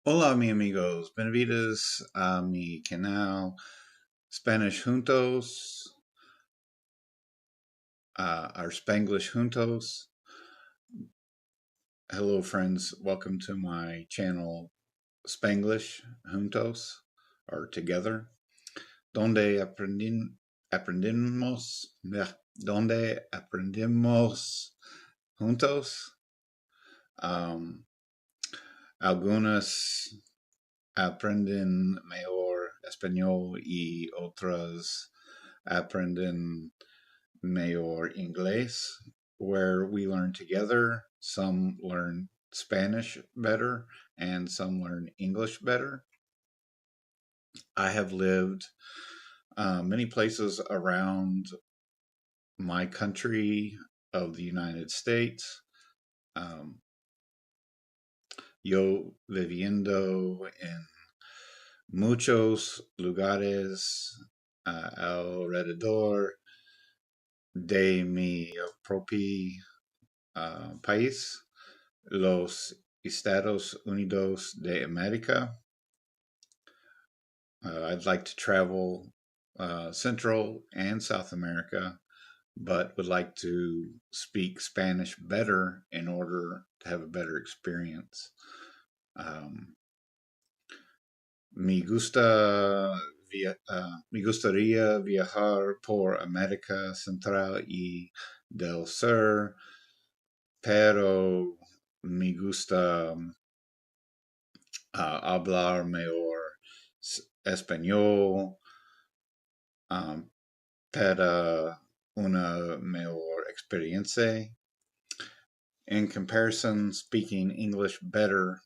Hola, mi amigos. Bienvenidos a mi canal Spanish Juntos, our Spanglish Juntos. Hello, friends. Welcome to my channel Spanglish Juntos, or Together, donde aprendemos juntos. Um, Algunas aprenden mejor español y otras aprenden mejor inglés, where we learn together. Some learn Spanish better and some learn English better. I have lived many places around my country of the United States. Yo viviendo en muchos lugares alrededor de mi propio país, los Estados Unidos de América. I'd like to travel Central and South America, but would like to speak Spanish better in order to have a better experience. Me gustaría viajar por América Central y del Sur, pero me gusta hablar mejor español para una mejor experiencia. In comparison, speaking English better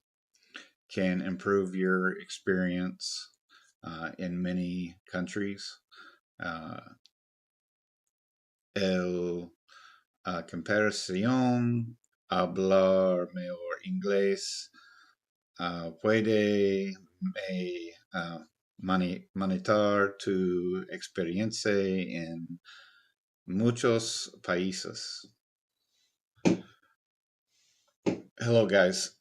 can improve your experience in many countries. Comparación, hablar mejor inglés puede manitar tu experiencia en muchos países. Hello, guys.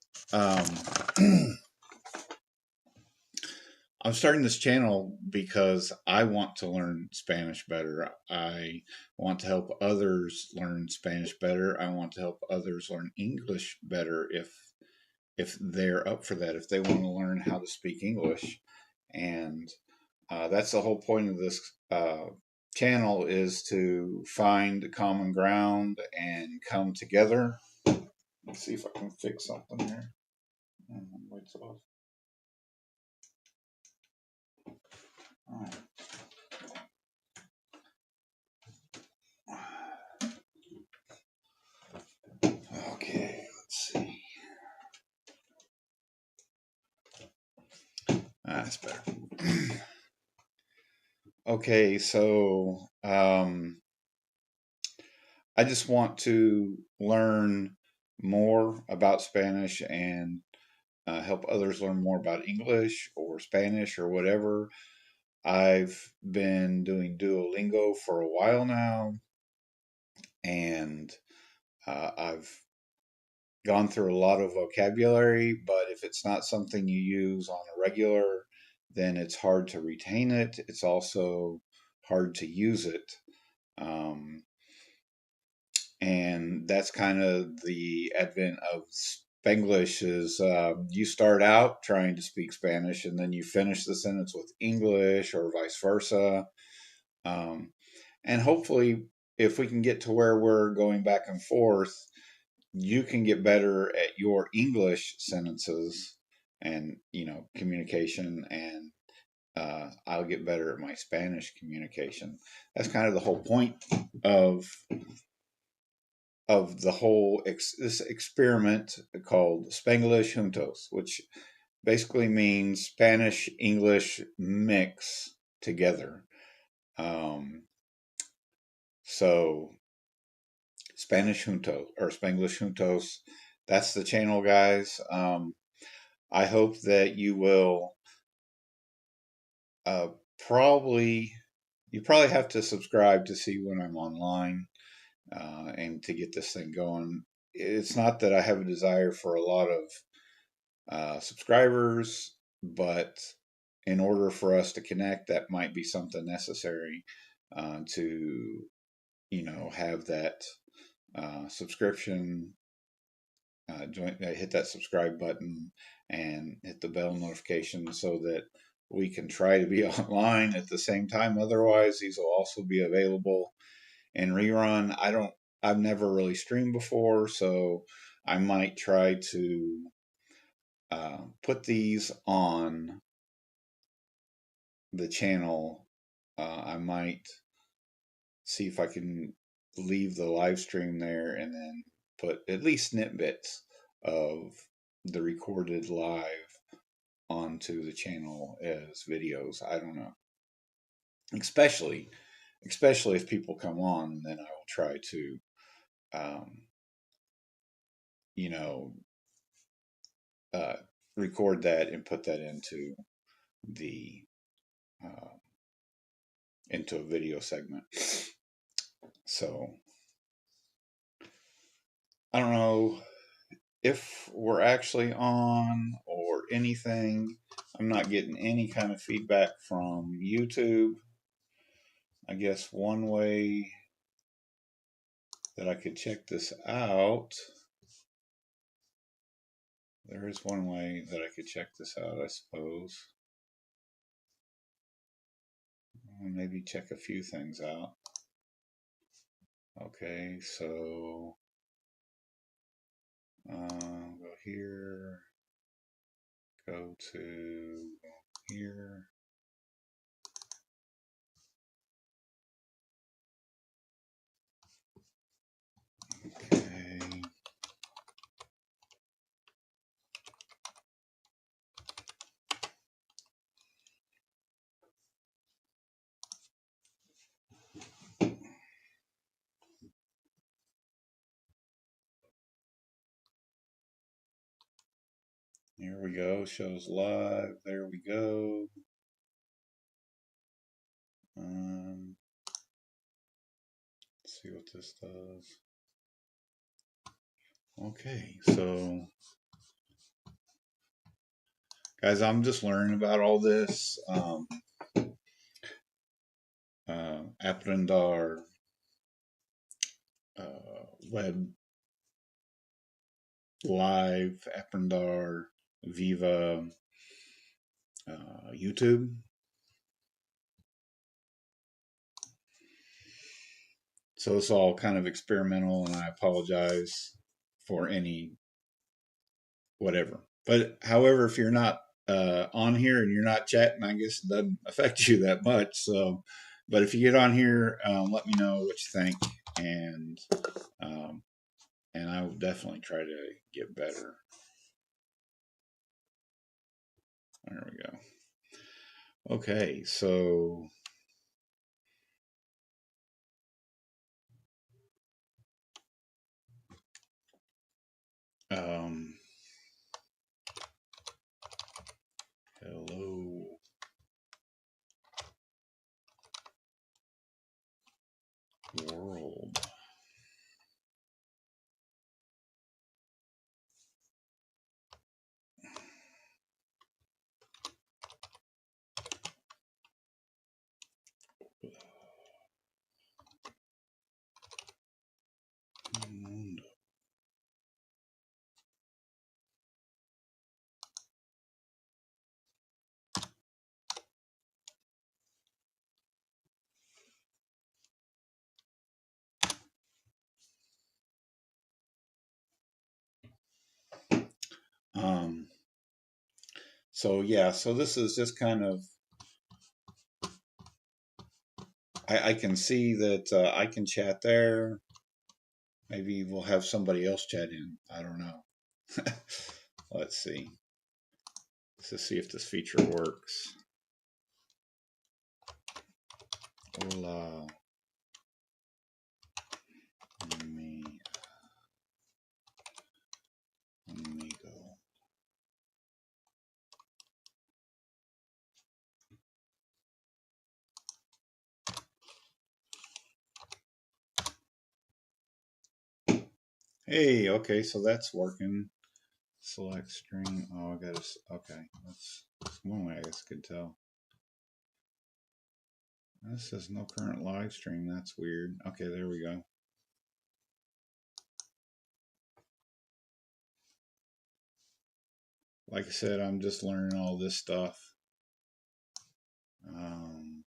I'm starting this channel because I want to learn Spanish better. I want to help others learn Spanish better. I want to help others learn English better if they're up for that, if they want to learn how to speak English. And that's the whole point of this channel, is to find common ground and come together. Let's see if I can fix something here. Wait till okay, let's see. That's better. Okay, so I just want to learn more about Spanish and help others learn more about English or Spanish or whatever. I've been doing Duolingo for a while now, and I've gone through a lot of vocabulary, but if it's not something you use on a regular, then it's hard to retain it. It's also hard to use it. And that's kind of the advent of Spanglish, is you start out trying to speak Spanish and then you finish the sentence with English or vice versa. And hopefully, if we can get to where we're going back and forth, you can get better at your English sentences and, communication, and I'll get better at my Spanish communication. That's kind of the whole point of the whole this experiment called Spanglish Juntos, which basically means Spanish English mix together. So Spanish Juntos, or Spanglish Juntos, that's the channel, guys. I hope that you will Uh, probably you probably have to subscribe to see when I'm online, and to get this thing going. It's not that I have a desire for a lot of subscribers, but in order for us to connect, that might be something necessary, to have that subscription. Hit that subscribe button and hit the bell notification so that we can try to be online at the same time. Otherwise, these will also be available in rerun. I've never really streamed before, so I might try to put these on the channel. I might see if I can leave the live stream there and then put at least snippets of the recorded live onto the channel as videos. I don't know. Especially, especially if people come on, then I will try to, um, you know, uh, record that and put that the uh, into a video segment. So I don't know if we're actually on or anything. I'm not getting any kind of feedback from YouTube. I guess one way that I could check this out, there is one way that I could check this out, I suppose. Maybe check a few things out. Okay, so go here, go to here. Okay. Here we go. Shows live. There we go. Let's see what this does. Okay, so guys, I'm just learning about all this. Aprendar, Web Live, Aprendar, Viva, YouTube. So it's all kind of experimental, and I apologize for any whatever. But however, if you're not on here and you're not chatting, I guess it doesn't affect you that much. So, but if you get on here, let me know what you think, and um, I will definitely try to get better. There we go. Okay, so um, hello world. Um, so yeah, so this is just kind of, I can see that I can chat there. Maybe we'll have somebody else chat in. I don't know. Let's see. Let's see if this feature works. Hola, amigo. Hey, okay, so that's working. Select string. Oh, I gotta. Okay, that's one way I guess I could tell. This says no current live stream. That's weird. Okay, there we go. Like I said, I'm just learning all this stuff. Um,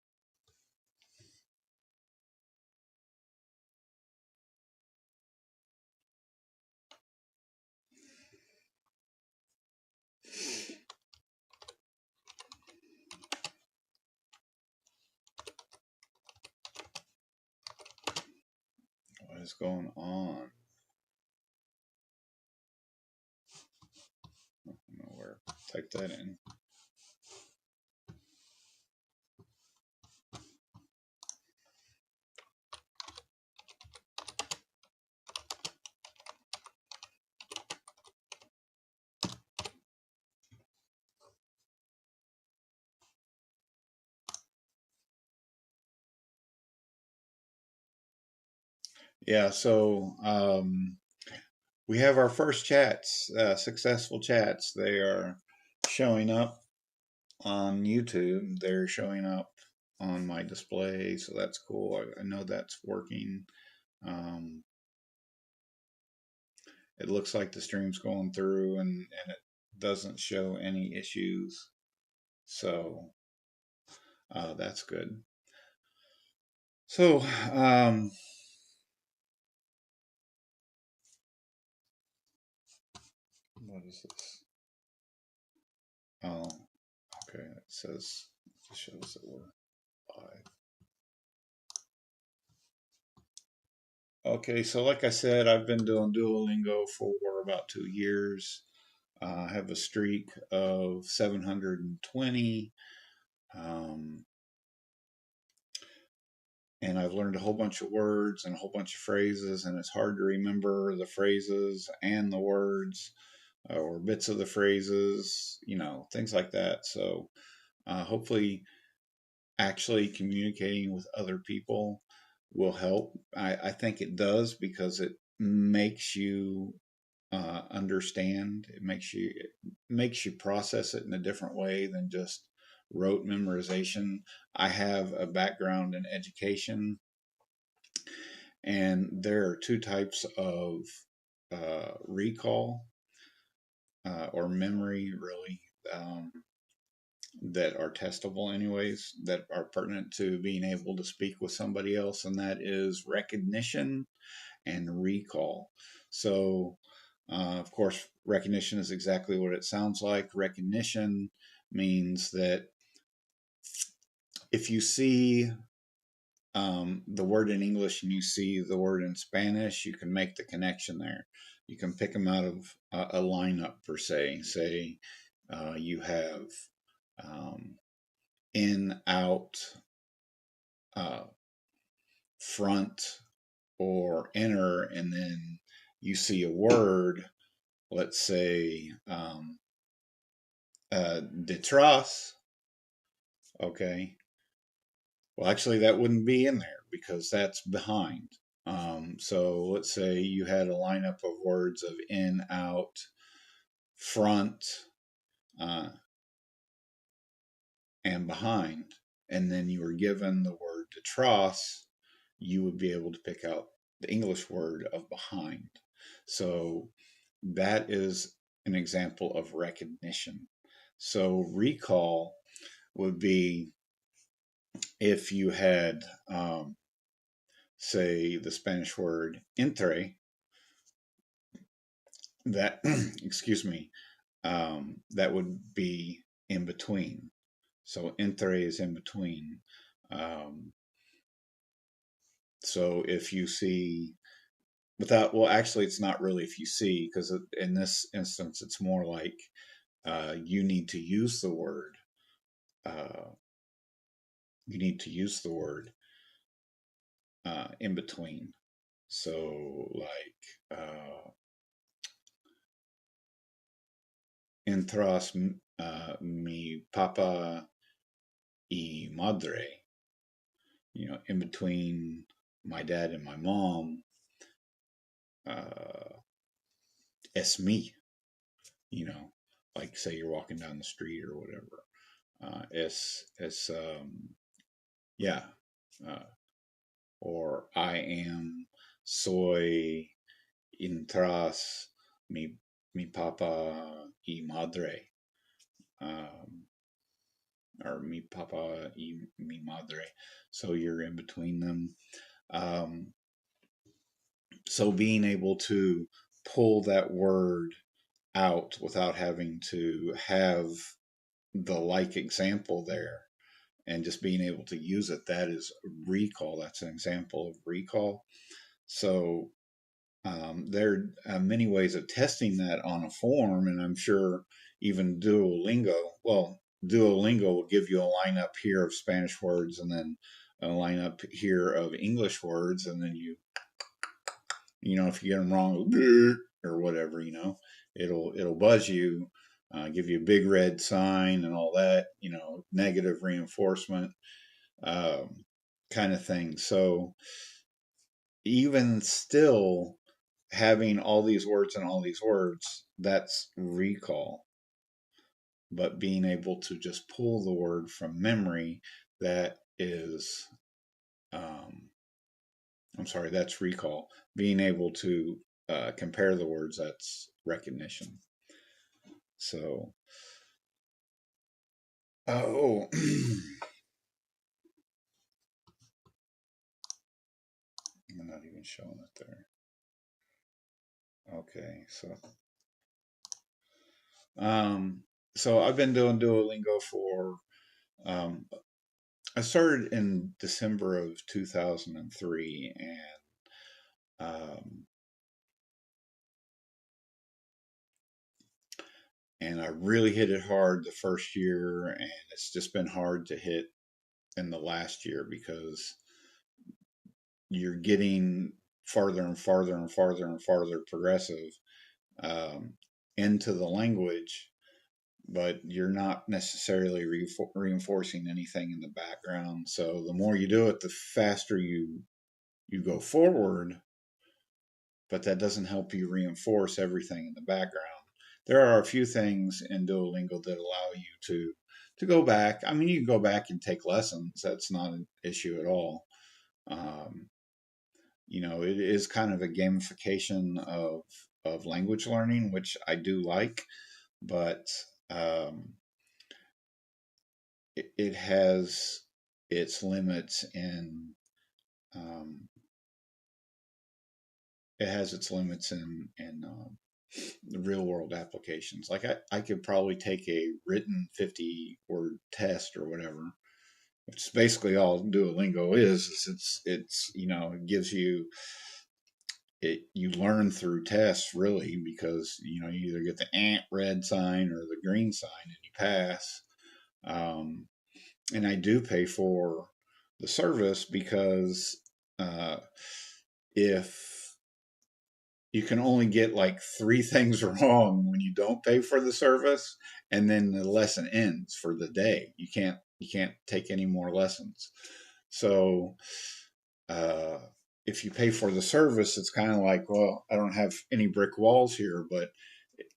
what is going on? I don't know where. Type that in. Yeah, so we have our first chats, successful chats. They are showing up on YouTube. They're showing up on my display, so that's cool. I know that's working. Um, it looks like the stream's going through and it doesn't show any issues. So that's good. So, what is this? Oh, okay. It says, it shows that we're live. Okay, so like I said, I've been doing Duolingo for about 2 years. I have a streak of 720. Um, and I've learned a whole bunch of words and a whole bunch of phrases, and it's hard to remember the phrases and the words or bits of the phrases, things like that. So hopefully, actually communicating with other people will help. I think it does because it makes you understand. It makes you process it in a different way than just rote memorization. I have a background in education, and there are two types of recall or memory, really, that are testable, anyways, that are pertinent to being able to speak with somebody else, and that is recognition and recall. So, of course, recognition is exactly what it sounds like. Recognition means that if you see the word in English and you see the word in Spanish, you can make the connection there. You can pick them out of a lineup, per se. Say you have um, in, out, uh, front, or enter, and then you see a word, let's say detrás, okay. Well, actually, that wouldn't be in there because that's behind. So let's say you had a lineup of words of in, out, front, uh, and behind, and then you were given the word detrás, you would be able to pick out the English word of behind. So that is an example of recognition. So recall would be if you had, say, the Spanish word entre, that, excuse me, that would be in between. So entre is in between. Um, so if you see, well, actually, it's not really if you see, because in this instance, it's more like you need to use the word. Uh, you need to use the word in between. So, like, entras mi papa y madre, in between my dad and my mom, es me, like say you're walking down the street or whatever. Yeah, uh, or I am, soy, intras, mi, mi papa y madre, um, or mi papa y mi madre. So you're in between them. Um, so being able to pull that word out without having to have the like example there and just being able to use it, that is recall. That's an example of recall. So there are many ways of testing that on a form, and I'm sure even Duolingo will give you a lineup here of Spanish words and then a lineup here of English words, and then if you get them wrong or whatever, it'll buzz you, give you a big red sign and all that, negative reinforcement, um, kind of thing. So even still, having all these words and all these words, that's recall. But being able to just pull the word from memory, that is, I'm sorry, that's recall. Being able to compare the words, that's recognition. So, oh, I'm not even showing it there. Okay, um, so I've been doing Duolingo for um, I started in December of 2003, um, and I really hit it hard the first year, and it's just been hard to hit in the last year because you're getting farther and farther and farther and farther progressive um, into the language, but you're not necessarily reinforcing anything in the background. So the more you do it, the faster you go forward, but that doesn't help you reinforce everything in the background. There are a few things in Duolingo that allow you to go back. I mean, you can go back and take lessons. That's not an issue at all. Um, it is kind of a gamification of language learning, which I do like, but um, it has its limits um, in the real world applications. Like I could probably take a written 50-word test or whatever, which is basically all Duolingo is it gives you you learn through tests really, because you either get the ant red sign or the green sign and you pass. Um, and I do pay for the service because uh, if you can only get like three things wrong when you don't pay for the service, and then the lesson ends for the day. You can't take any more lessons. So uh, if you pay for the service, it's kind of like, well, I don't have any brick walls here, but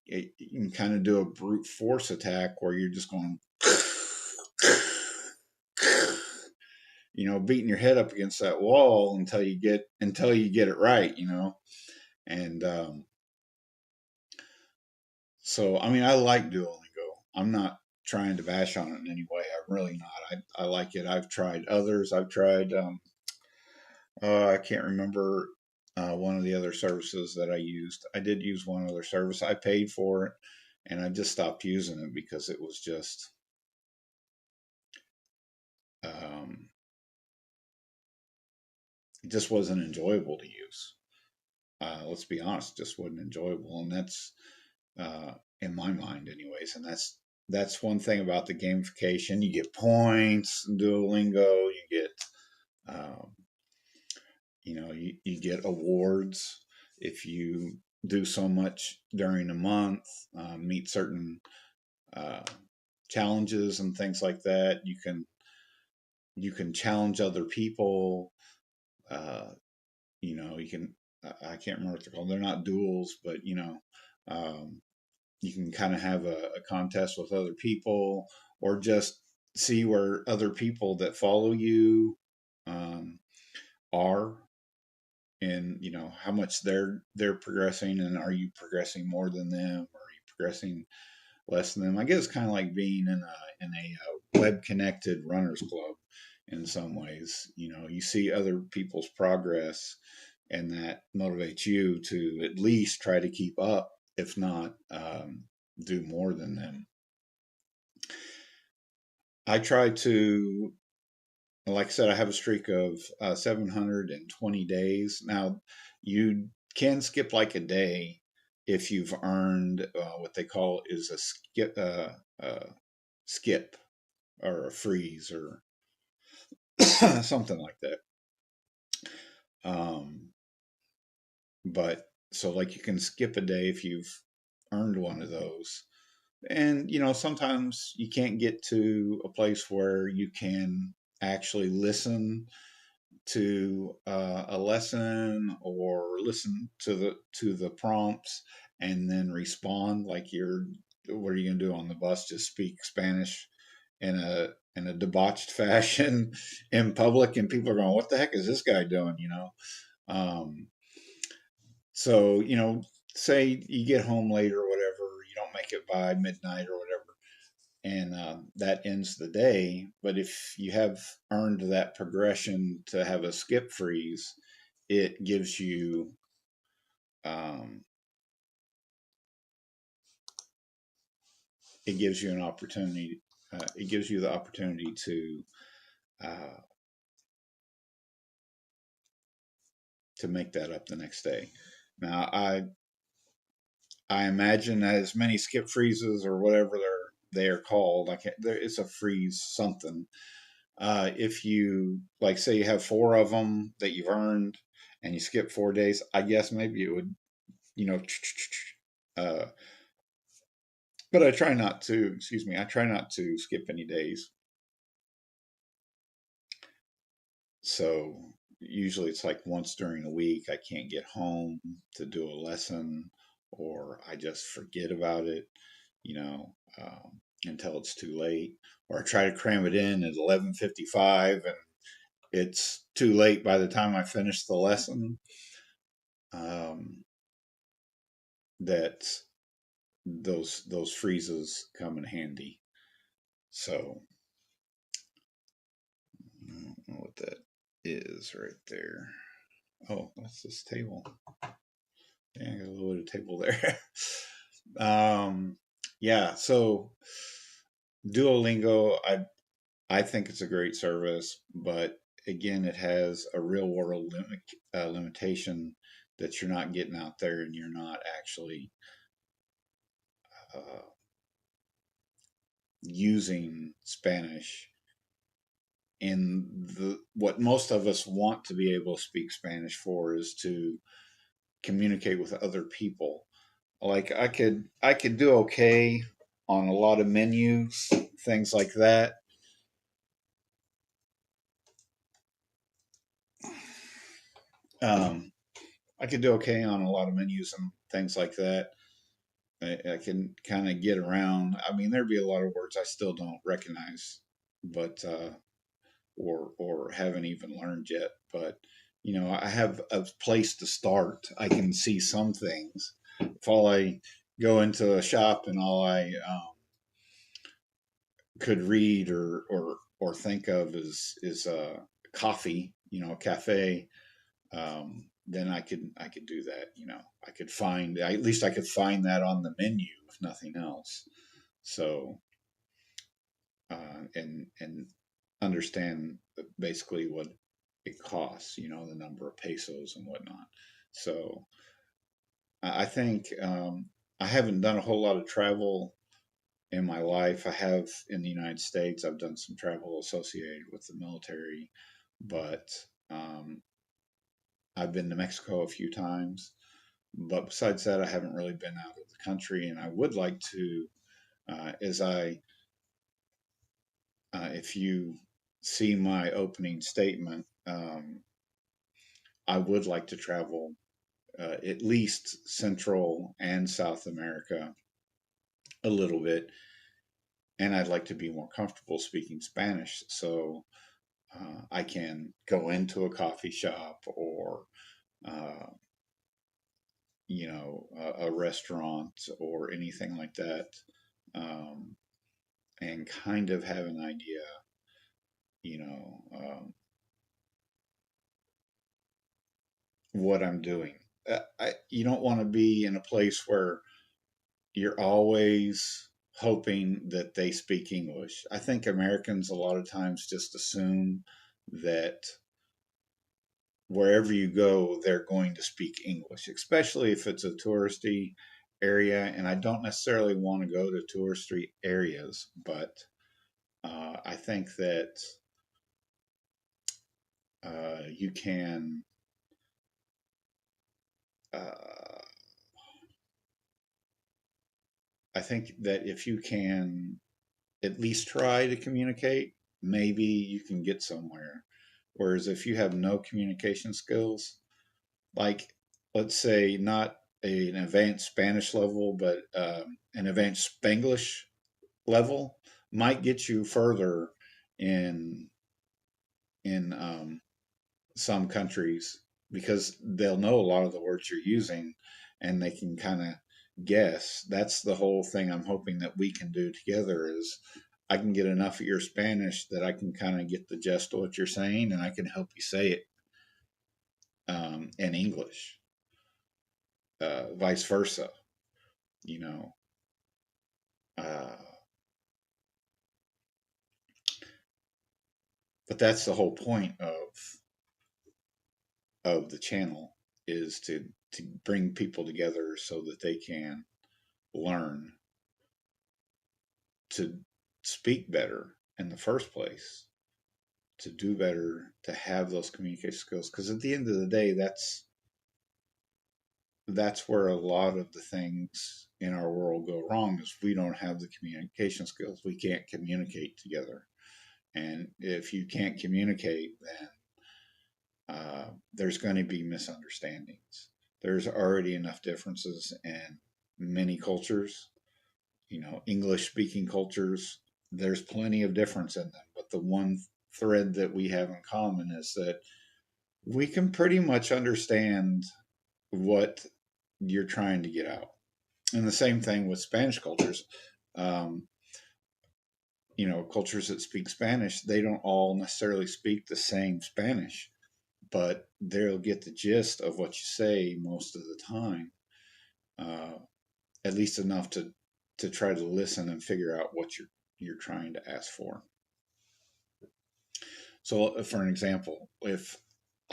you can kind of do a brute force attack where you're just going beating your head up against that wall until you get it right, and so, I mean, I like Duolingo. I'm not trying to bash on it in any way. I'm really not. I like it. I've tried others. I've tried, I can't remember one of the other services that I used. I did use one other service. I paid for it, and I just stopped using it because um, it just wasn't enjoyable to use. Let's be honest, it just wasn't enjoyable, and that's in my mind, anyways. And that's one thing about the gamification. You get points, Duolingo. You get, um, you get awards if you do so much during a month, meet certain uh, challenges and things like that. You can challenge other people. You can. I can't remember what they're called. They're not duels, but Um, you can kind of have a contest with other people, or just see where other people that follow you um, are, and how much they're progressing, and are you progressing more than them, or are you progressing less than them? I guess it's kind of like being in a web connected runners club in some ways. You see other people's progress, and that motivates you to at least try to keep up, if not do more than them. I try to, like I said, I have a streak of 720 days. Now, you can skip like a day if you've earned what they call is a skip or a freeze or something like that. Um, but so, like, you can skip a day if you've earned one of those. And, sometimes you can't get to a place where you can actually listen to a lesson, or listen to the prompts and then respond. Like, what are you going to do on the bus? Just speak Spanish in a debauched fashion in public, and people are going, "What the heck is this guy doing?" Um, so say you get home late or whatever, you don't make it by midnight or whatever, and that ends the day. But if you have earned that progression to have a skip freeze, it gives you um, it gives you an opportunity. It gives you the opportunity uh, to make that up the next day. Now, I imagine as many skip freezes or whatever they're called. Like, it's a freeze something. If you, like, say you have four of them that you've earned and you skip 4 days, I guess maybe it would, you know, uh, but I try not to. Excuse me. I try not to skip any days. So usually it's like once during the week I can't get home to do a lesson, or I just forget about it, until it's too late, or I try to cram it in at 11:55 and it's too late by the time I finish the lesson. Um, that those freezes come in handy. So I don't know what that is right there. Oh, that's this table. Yeah, I got a little bit of table there. um, yeah, so Duolingo, I think it's a great service, but again, it has a real world limitation that you're not getting out there, and you're not actually uh, using Spanish in the what most of us want to be able to speak Spanish for, is to communicate with other people. Like, I could do okay on a lot of menus, things like that. Um, I could do okay on a lot of menus and things like that. I can kind of get around. I mean, there'd be a lot of words I still don't recognize, but or haven't even learned yet. But I have a place to start. I can see some things. If all I go into a shop and all I could read or think of is coffee, a cafe, then I could do that. I could find, at least I could find that on the menu, if nothing else. So and understand basically what it costs, the number of pesos and whatnot. So I think I haven't done a whole lot of travel in my life. I have in the United States. I've done some travel associated with the military, but um, I've been to Mexico a few times. But besides that, I haven't really been out of the country, and I would like to, as if you see my opening statement, I would like to travel at least Central and South America a little bit, and I'd like to be more comfortable speaking Spanish so I can go into a coffee shop or uh, a restaurant or anything like that, um, and kind of have an idea, you know, what I'm doing. You don't want to be in a place where you're always hoping that they speak English. I think Americans a lot of times just assume that wherever you go, they're going to speak English, especially if it's a touristy area. And I don't necessarily want to go to touristy areas, but I think that you can. Uh, I think that if you can at least try to communicate, maybe you can get somewhere. Whereas if you have no communication skills, like let's say not an advanced Spanish level, but an advanced Spanglish level, might get you further in in some countries because they'll know a lot of the words you're using and they can kind of guess. That's the whole thing I'm hoping that we can do together is I can get enough of your Spanish that I can kind of get the gist of what you're saying and I can help you say it in English, vice versa, you know. Uh, but that's the whole point of the channel is to bring people together so that they can learn to speak better in the first place, to do better, to have those communication skills. Because at the end of the day, that's where a lot of the things in our world go wrong is we don't have the communication skills. We can't communicate together. And if you can't communicate, then there's going to be misunderstandings. There's already enough differences in many cultures, English speaking cultures. There's plenty of difference in them, but the one thread that we have in common is that we can pretty much understand what you're trying to get out. And the same thing with Spanish cultures. Um, cultures that speak Spanish, they don't all necessarily speak the same Spanish, but they'll get the gist of what you say most of the time, uh, at least enough to try to listen and figure out what you're trying to ask for. So, for an example, if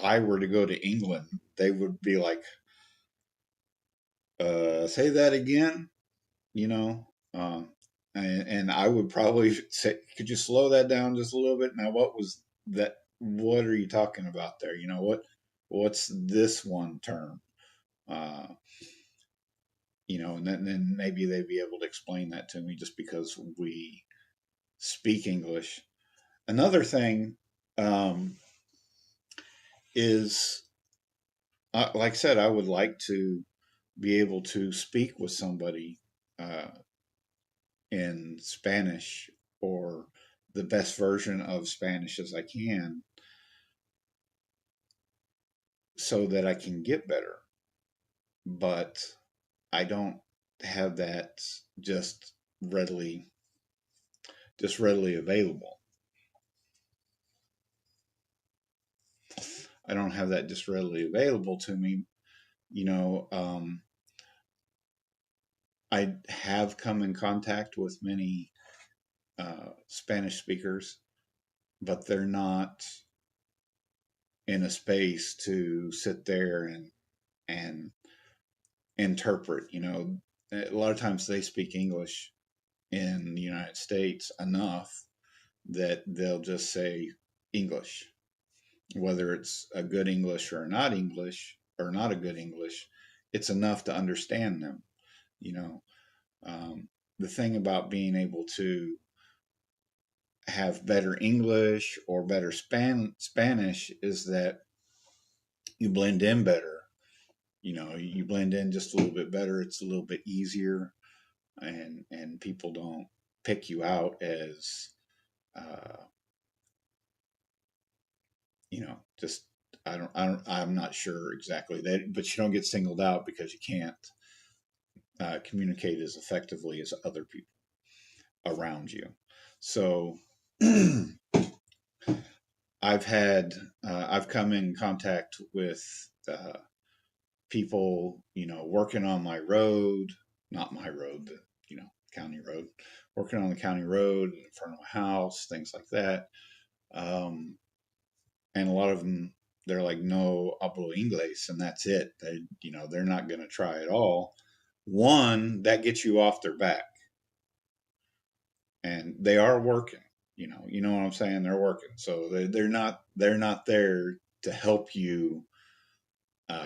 I were to go to England, they would be like, say that again, you know? And I would probably say, could you slow that down just a little bit? Now, what was that? What are you talking about there? What's this one term? Uh, and then maybe they'd be able to explain that to me just because we speak English. Another thing um, is, like I said, I would like to be able to speak with somebody uh, in Spanish or the best version of Spanish as I can so that I can get better. But I don't have that just readily readily available. I don't have that just readily available to me. You know, I have come in contact with many Spanish speakers, but they're not in a space to sit there and interpret. A lot of times they speak English in the United States enough that they'll just say English, whether it's a good English or not English or not a good English. It's enough to understand them. You know, the thing about being able to have better English or better Spanish is that you blend in better you blend in just a little bit better. It's a little bit easier, and people don't pick you out as uh, just I'm not sure exactly that, but you don't get singled out because you can't communicate as effectively as other people around you. So I've come in contact with people, working on my road, not my road, the county road, working on the county road in front of my house, things like that. Um, and a lot of them, they're like, no hablo inglés, and that's it. They're not going to try at all. One, that gets you off their back, and they are working. You know what I'm saying? They're working, so they're not there to help you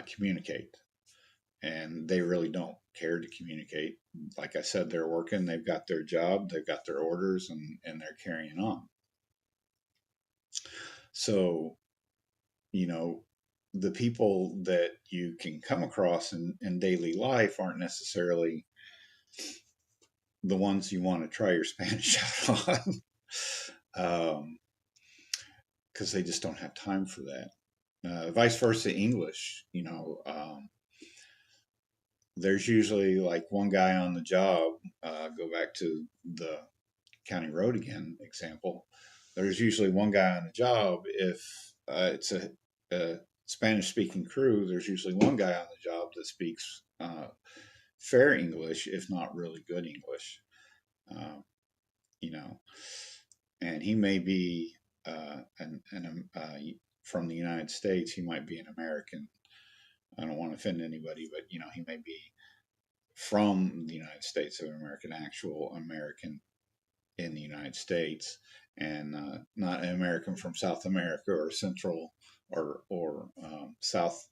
communicate, and they really don't care to communicate. Like I said, they're working. They've got their job. They've got their orders, and they're carrying on. So you know, the people that you can come across in daily life aren't necessarily the ones you want to try your Spanish out on, because they just don't have time for that. Vice versa, English, there's usually like one guy on the job. Go back to the county road again example. There's usually one guy on the job. If it's a Spanish speaking crew, there's usually one guy on the job that speaks fair English, if not really good English. Uh, you know, and he may be from the United States. He might be an American. I don't want to offend anybody, but he may be from the United States of America, an actual American in the United States, and not an American from South America or Central or South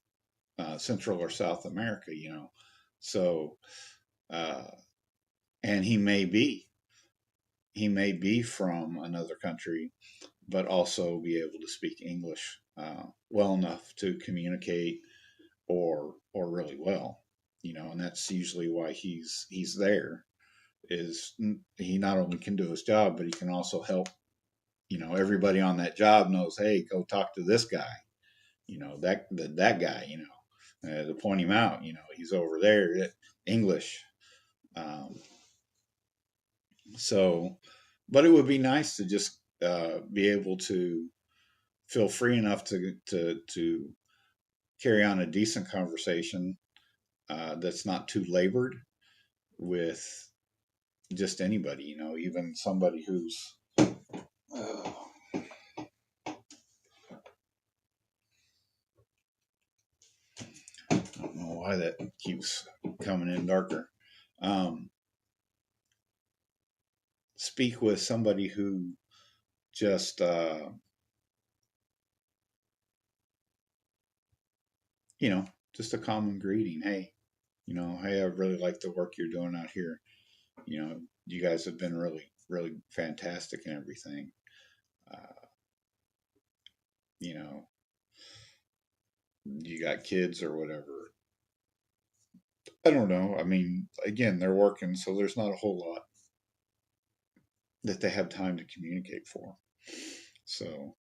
Central or South America. So uh, and he may be from another country, but also be able to speak English well enough to communicate or really well. And that's usually why he's there. Is he not only can do his job, but he can also help. Everybody on that job knows, hey, go talk to this guy. That guy. To point him out. He's over there. English. Um, so, but it would be nice to just be able to feel free enough to carry on a decent conversation that's not too labored with just anybody. Even somebody who's I don't know why that keeps coming in darker. Um, Speak with somebody who just you know just a common greeting. Hey, I really like the work you're doing out here. You guys have been really really fantastic and everything. uh, you know you got kids or whatever. I don't know. I mean, again, they're working, so there's not a whole lot that they have time to communicate for. So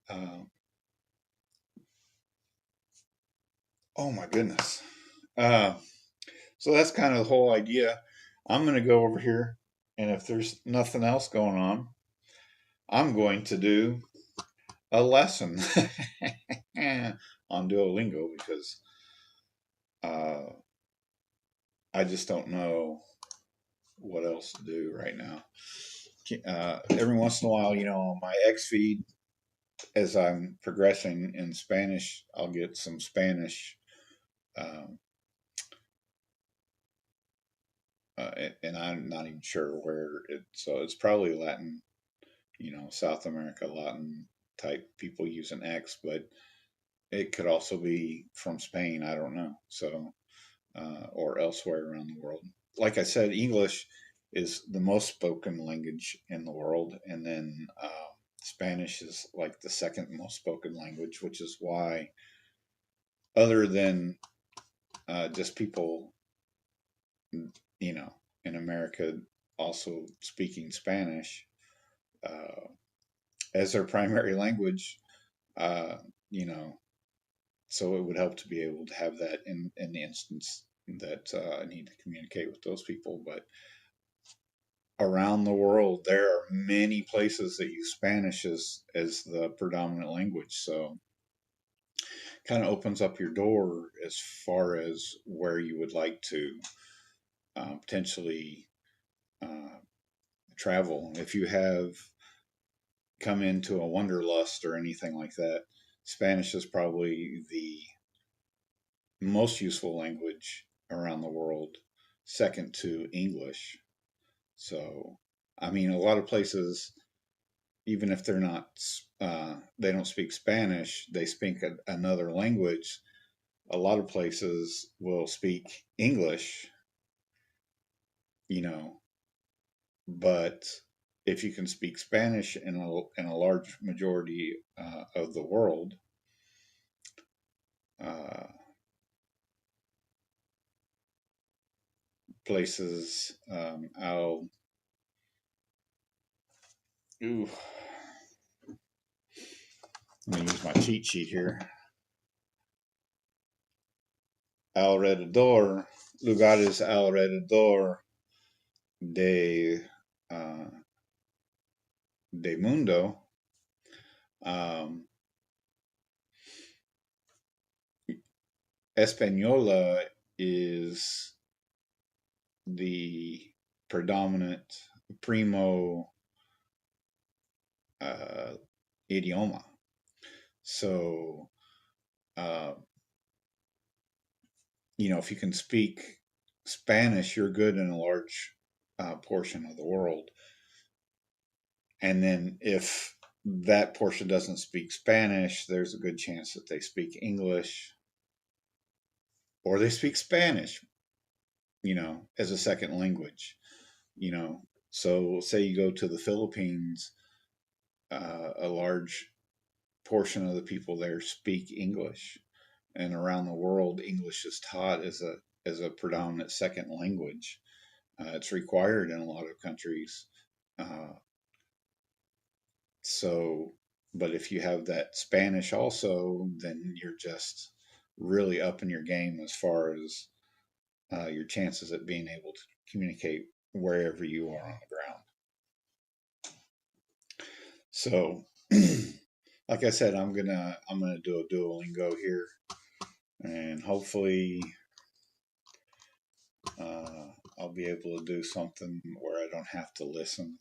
uh, oh my goodness. uh, So that's kind of the whole idea. I'm going to go over here, and if there's nothing else going on, I'm going to do a lesson on Duolingo because uh, I just don't know what else to do right now. Every once in a while, on my X feed, as I'm progressing in Spanish, I'll get some Spanish, um, and I'm not even sure where so it's probably Latin, South America, Latin type people using X, but it could also be from Spain. I don't know. So, or elsewhere around the world. Like I said, English is the most spoken language in the world, and then Spanish is like the second most spoken language, which is why, other than just people, you know, in America also speaking Spanish uh, as their primary language, uh, you know, so it would help to be able to have that in the instance that I need to communicate with those people. But around the world, there are many places that use Spanish as the predominant language. So kind of opens up your door as far as where you would like to potentially uh, travel. If you have come into a wanderlust or anything like that, Spanish is probably the most useful language around the world, second to English. So, I mean, a lot of places, even if they're not, they don't speak Spanish, they speak another language. A lot of places will speak English, you know, but if you can speak Spanish in a large majority of the world, uh, places, ooh, let me use my cheat sheet here. Alrededor, lugares alrededor de, uh, de mundo, um, Española is the predominant primo uh, idioma. So, uh, you know, if you can speak Spanish, you're good in a large portion of the world. And then if that portion doesn't speak Spanish, there's a good chance that they speak English or they speak Spanish, you know, as a second language, you know. So, say you go to the Philippines, a large portion of the people there speak English, and around the world, English is taught as a predominant second language. It's required in a lot of countries. Uh, so, but if you have that Spanish also, then you're just really up in your game as far as your chances at being able to communicate wherever you are on the ground. So, like I said, I'm gonna do a Duolingo here, and hopefully, uh, I'll be able to do something where I don't have to listen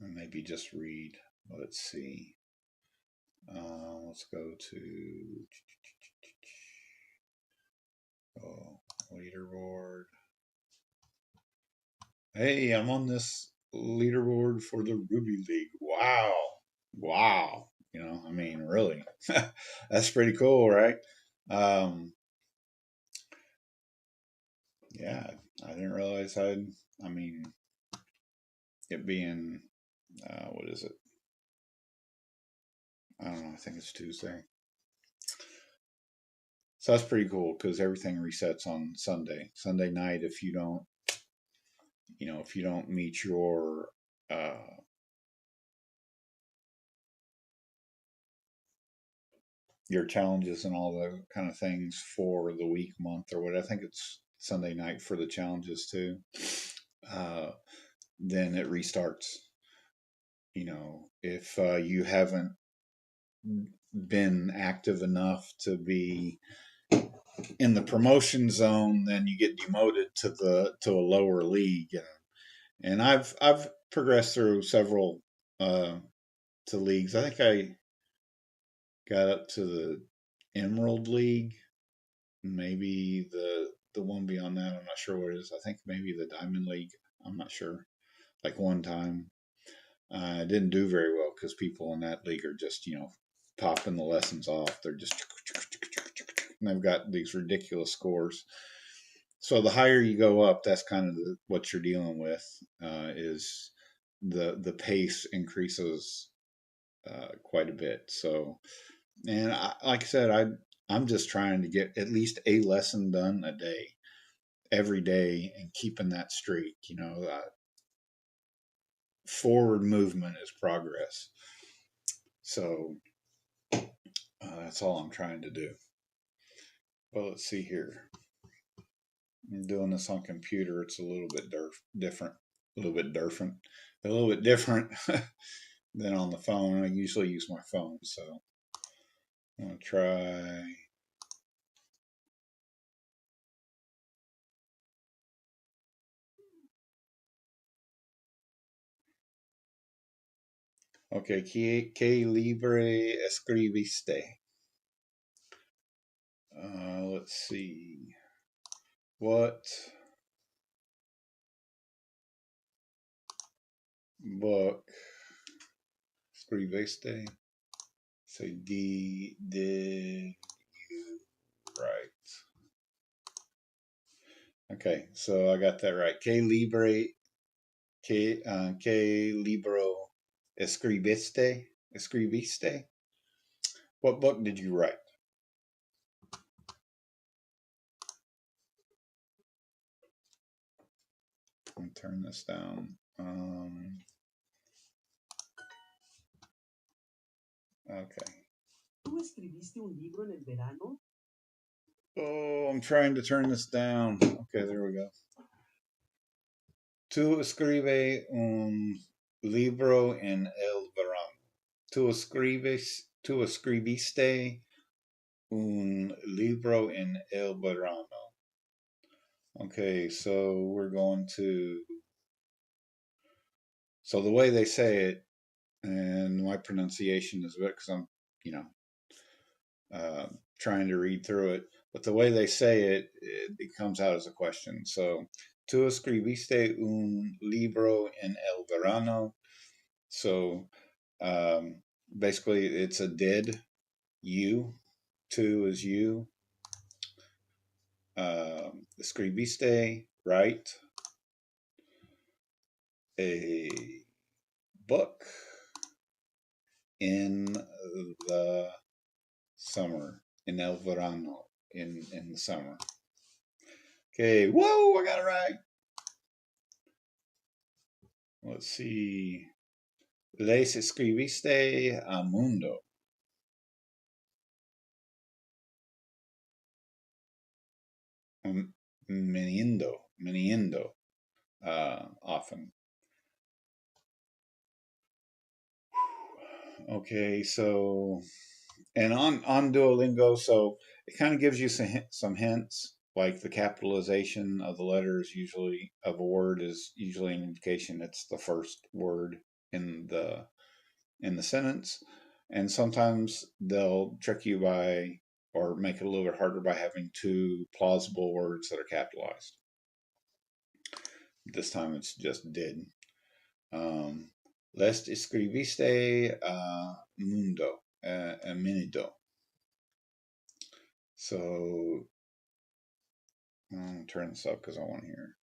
and maybe just read. Let's see. Let's go to leaderboard. Hey, I'm on this leaderboard for the Ruby League. Wow. Wow. You know, I mean, really. That's pretty cool, right? Um, yeah, I didn't realize I mean, it being, what is it? I don't know. I think it's Tuesday. So that's pretty cool because everything resets on Sunday. Sunday night, if you don't, you know, if you don't meet uh, your challenges and all the kind of things for the week, month, or what, I think it's Sunday night for the challenges too. Uh, then it restarts. You know, if you haven't been active enough to be in the promotion zone, then you get demoted to a lower league. And I've progressed through several uh, to leagues. I think I got up to the Emerald League, maybe the one beyond that. I'm not sure what it is. I think maybe the Diamond League. I'm not sure. Like one time, I didn't do very well because people in that league are just popping the lessons off. They're just and they've got these ridiculous scores. So the higher you go up, that's kind of what you're dealing with. Is the pace increases quite a bit. So, and like I said, I'm just trying to get at least a lesson done a day, every day, and keeping that streak. Forward movement is progress. So that's all I'm trying to do. Well, let's see here. I'm doing this on computer. It's a little bit different. A little bit different. A little bit different than on the phone. I usually use my phone, so I'm gonna try. Okay, que libre escribiste? Let's see. What book escribiste? Say did you write? Okay, so I got that right. Que libro escribiste? Escribiste? What book did you write? Let me turn this down. Okay. ¿Tú escribiste un libro en el verano? Oh, I'm trying to turn this down. Okay, there we go. Tú escribe un libro en el verano. Tú escribiste un libro en el verano. Okay, so we're going to. So the way they say it, and my pronunciation is good because I'm, you know, trying to read through it. But the way they say it, it comes out as a question. So, tú escribiste un libro en el verano. So, basically, it's a did. You. Tú is you. Escribiste, write a book in the summer. In el verano. In the summer. Okay, whoa, I got it right. Let's see. Les escribiste a mundo. Meniendo, often. Okay, so, and on Duolingo, so it kind of gives you some hints, like the capitalization of the letters usually of a word is usually an indication it's the first word in the sentence, and sometimes they'll trick you by or make it a little bit harder by having two plausible words that are capitalized. This time it's just did. Les escribiste a mundo, a minuto. So I'm going to turn this up because I want to hear.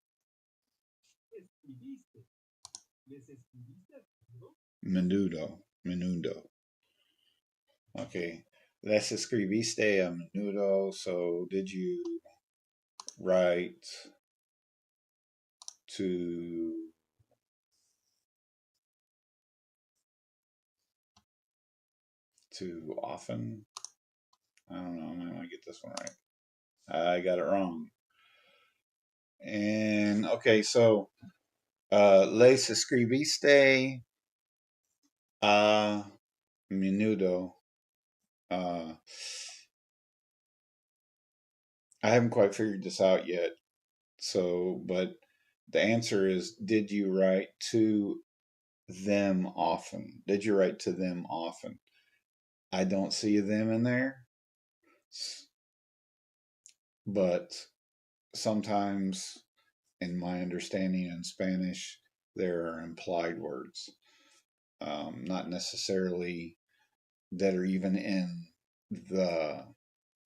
Escribiste. ¿Les escribiste? Menudo. Okay. Les escribiste a menudo. So did you write to often? I don't know. I might get this one right. I got it wrong. And okay, so les escribiste a menudo. I haven't quite figured this out yet. So, but the answer is, did you write to them often? Did you write to them often? I don't see them in there, but sometimes, in my understanding in Spanish, there are implied words, not necessarily that are even in the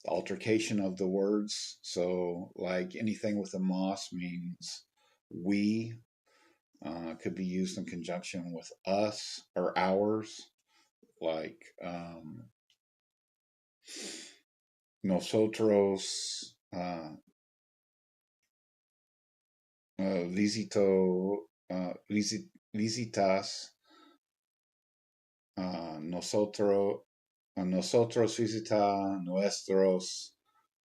altercation of the words. So, like anything with a moss means we, could be used in conjunction with us or ours. Like, nosotros visitas nosotros visita nuestros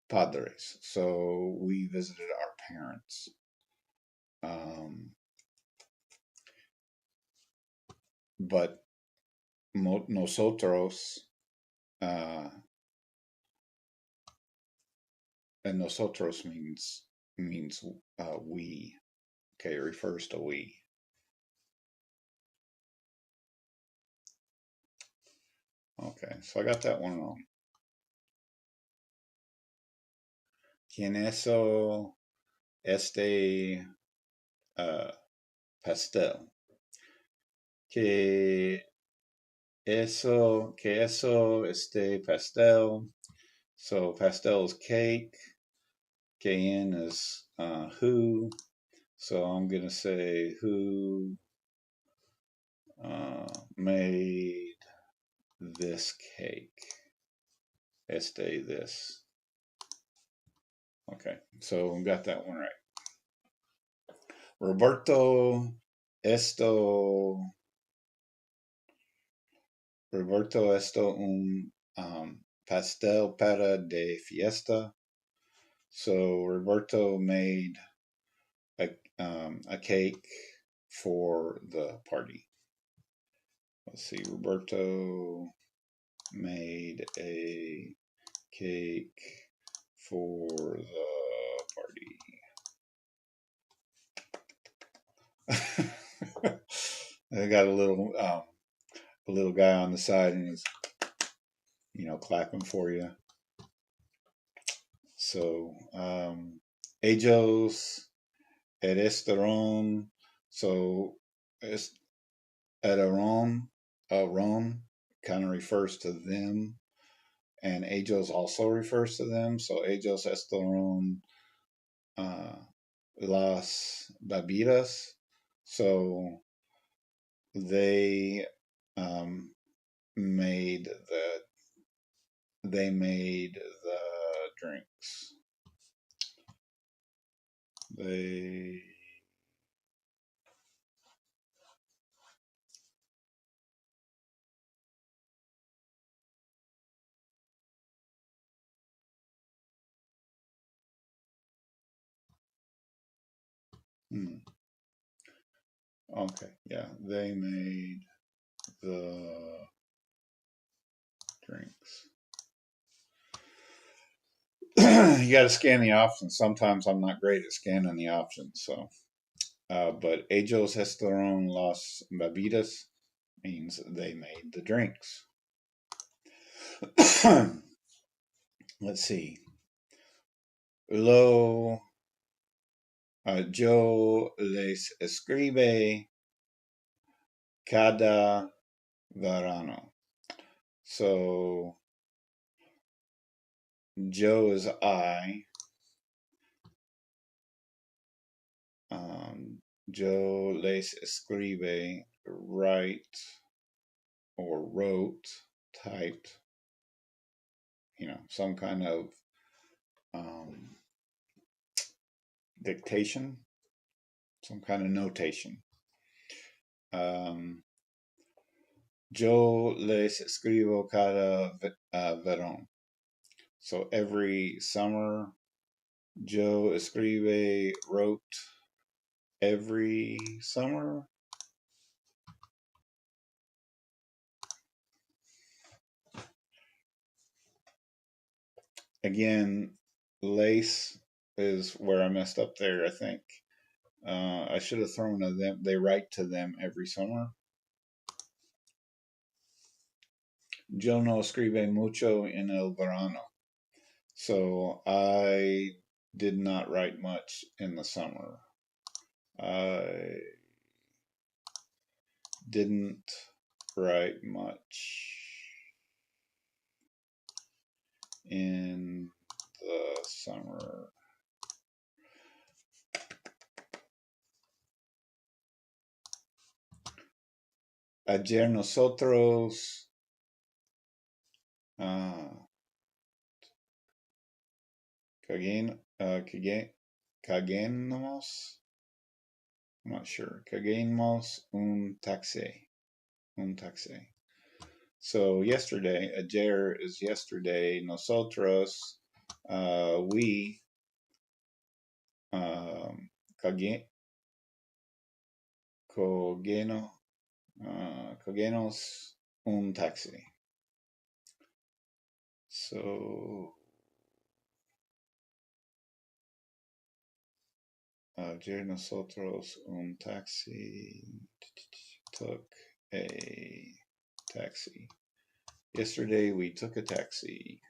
padres. So we visited our parents. Um, but nosotros and nosotros means we. Okay, it refers to we. Okay, so I got that one wrong. ¿Quién eso este pastel? Que eso este pastel. So pastel is cake. KN is who. So I'm gonna say who made this cake. This. Okay, so we got that one right. Roberto esto un pastel para de fiesta. So Roberto made a cake for the party. Let's see, Roberto made a cake for the party. I got a little guy on the side, and he's clapping for you. So ellos estaron. So estaron, Ron kind of refers to them, and ellos also refers to them. So ellos estaron las bebidas. So they made the drinks. They okay, yeah, they made the drinks. You got to scan the options. Sometimes I'm not great at scanning the options. So, but ellos estaron las bebidas means they made the drinks. Let's see. Lo yo les escribe cada verano. So Joe is I. Joe les escribe, write or wrote, typed, some kind of dictation, some kind of notation. Yo les escribo cada verón. So every summer, Joe escribe, wrote every summer. Again, lace is where I messed up there, I think. I should have thrown to them. They write to them every summer. Yo no escribe mucho en el verano. So I did not write much in the summer. I didn't write much in the summer. Ayer nosotros Kagen, kagenamos. I'm not sure. Kagenamos un taxi. Un taxi. So yesterday, ayer is yesterday. Nosotros, we, kagen, kogeno, kogenos un taxi. So ayer nosotros un taxi took a taxi. Yesterday we took a taxi.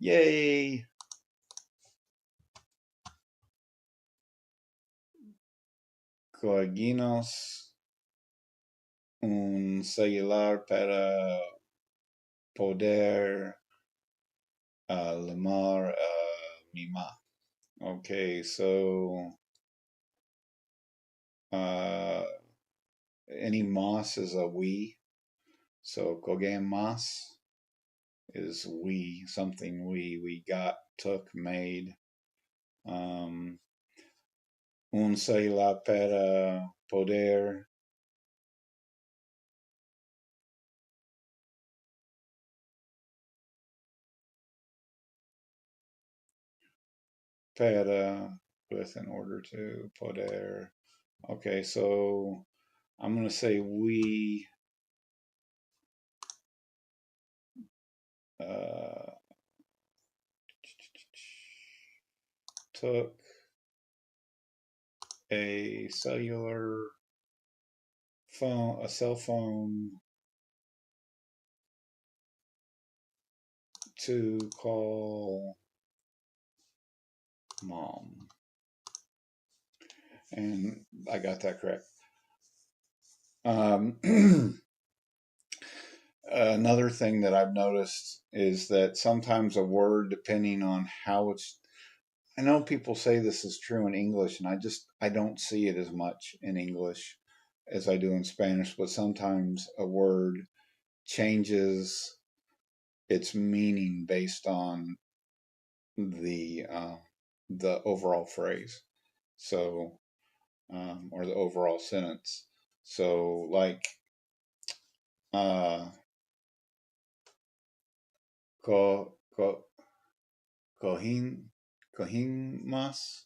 Yay! Conseguimos un celular para poder llamar a mi mamá. Okay, so uh, any más is a we. So cogem más is we, something we got, took, made. Um, un celular para poder para with in order to poder. Okay, so I'm going to say we uh, took a cellular phone, a cell phone to call mom. And I got that correct. Another thing that I've noticed is that sometimes a word, depending on how it's, I know people say this is true in English, and I don't see it as much in English as I do in Spanish, but sometimes a word changes its meaning based on the uh, the overall phrase, so or the overall sentence. So like uh, co, co, cohin cohimas.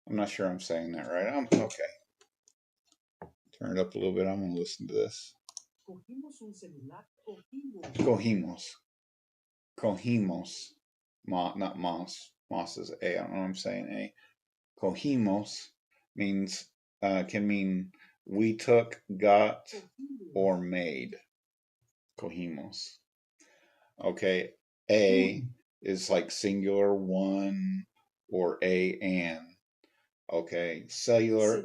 I'm not sure I'm saying that right. I'm okay. Turn it up a little bit. I'm gonna listen to this. Cogimos un celular. Cogimos. Cogimos. Cogimos. Not mas. Mas is a. I don't know what I'm saying. A. Cogimos means can mean we took, got, or made. Cogimos. Okay. A is like singular, one, or a and. Okay. Cellular.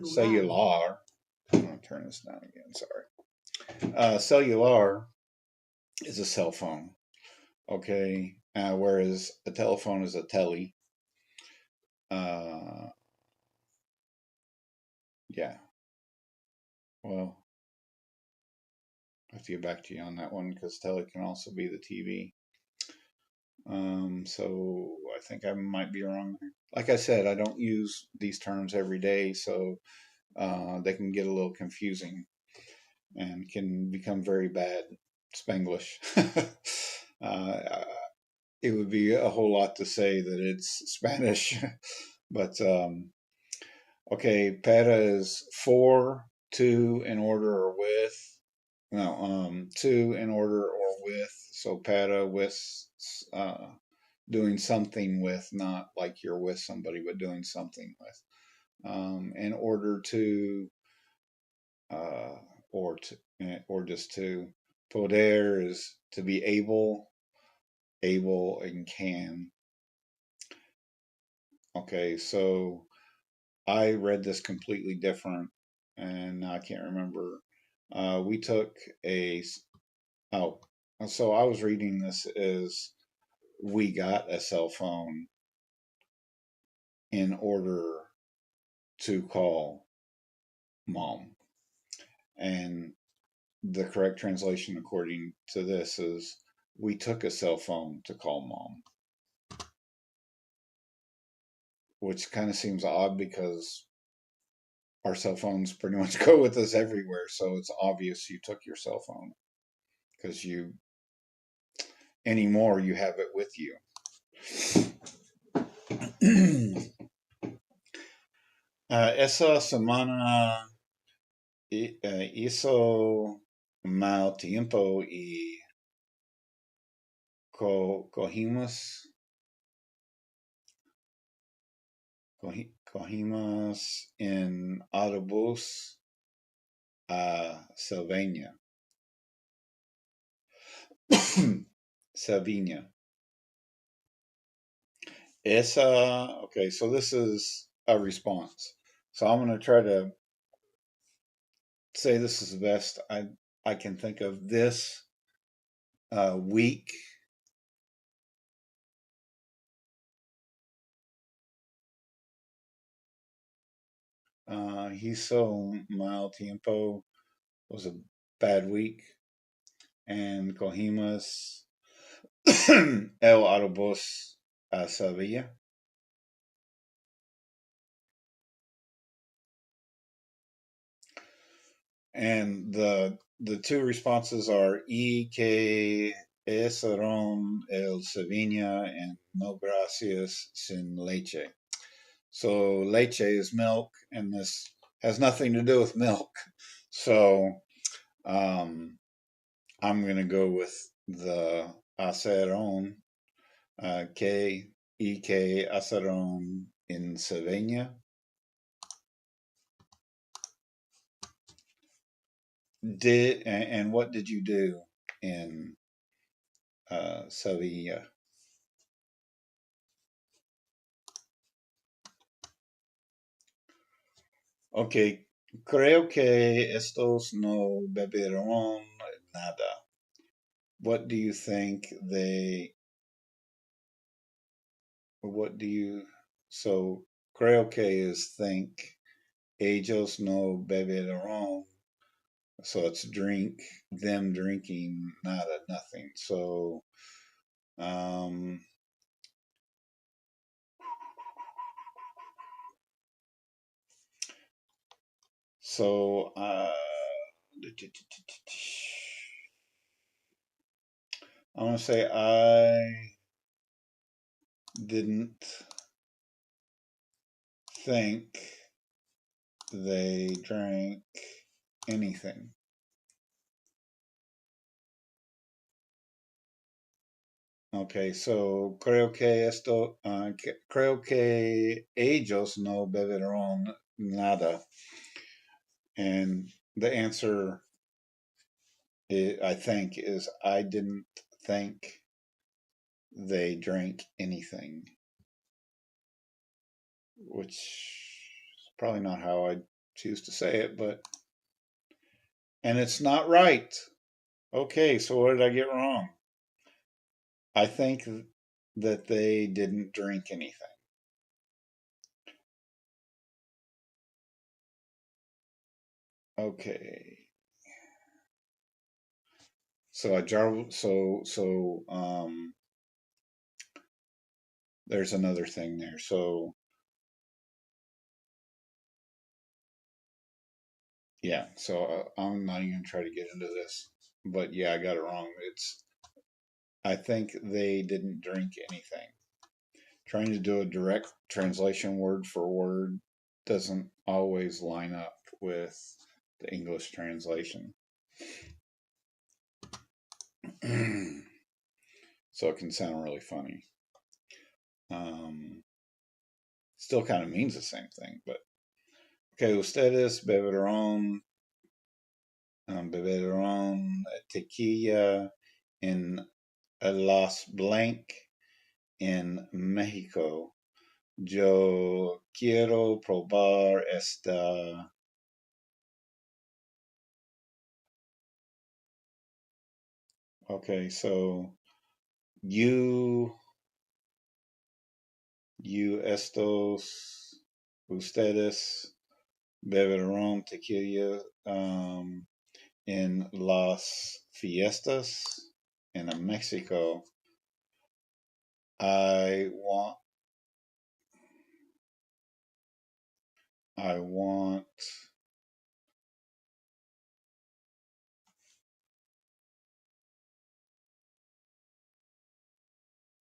I'm gonna turn this down again. Sorry. Cellular is a cell phone. Okay. Whereas a telephone is a telly. Uh, yeah. Well, I have to get back to you on that one because telly can also be the TV. So I think I might be wrong. Like I said, I don't use these terms every day, so they can get a little confusing and can become very bad Spanglish. uh, it would be a whole lot to say that it's Spanish, but okay, para is for, to, in order, or with. No, to, in order, or with. So para with doing something with, not like you're with somebody, but doing something with. In order to, uh, or just to. Poder is to be able, and can. Okay, so I read this completely different, and I can't remember. We took a oh, so I was reading this as we got a cell phone in order to call mom, and the correct translation according to this is we took a cell phone to call mom. which kind of seems odd because our cell phones pretty much go with us everywhere. So it's obvious you took your cell phone because you anymore you have it with you. Esa semana hizo mal tiempo y cogimos en autobús a Sylvania. Sylvania. Okay, so this is a response. So I'm going to try to say this is the best I can think of. This week hizo mal tiempo was a bad week, and cogimos el autobús a Sevilla. And the two responses are y que esaron el Sevilla and no gracias sin leche. So leche is milk, and this has nothing to do with milk. So I'm going to go with the acerón, que acerón in Sevilla. And what did you do in Sevilla? Okay, creo que estos no bebieron nada. What do you think what do you, so creo que is think, ellos no bebieron, so it's drink, them drinking nada, nothing. So, um, so, I want to say I didn't think they drank anything. Okay, so creo que ellos no bebieron nada. And the answer, I think, is I didn't think they drank anything, which is probably not how I choose to say it, and it's not right. Okay, so what did I get wrong? I think that they didn't drink anything. Okay. So there's another thing there. So yeah, so I'm not even gonna try to get into this, but yeah, I got it wrong. I think they didn't drink anything. Trying to do a direct translation word for word doesn't always line up with the English translation. So it can sound really funny. Still kind of means the same thing, but okay, ustedes bebieron tequila en Las Blanc en México. Yo quiero probar esta. Okay, so you ustedes bebieron tequila en las fiestas in Mexico. I want I want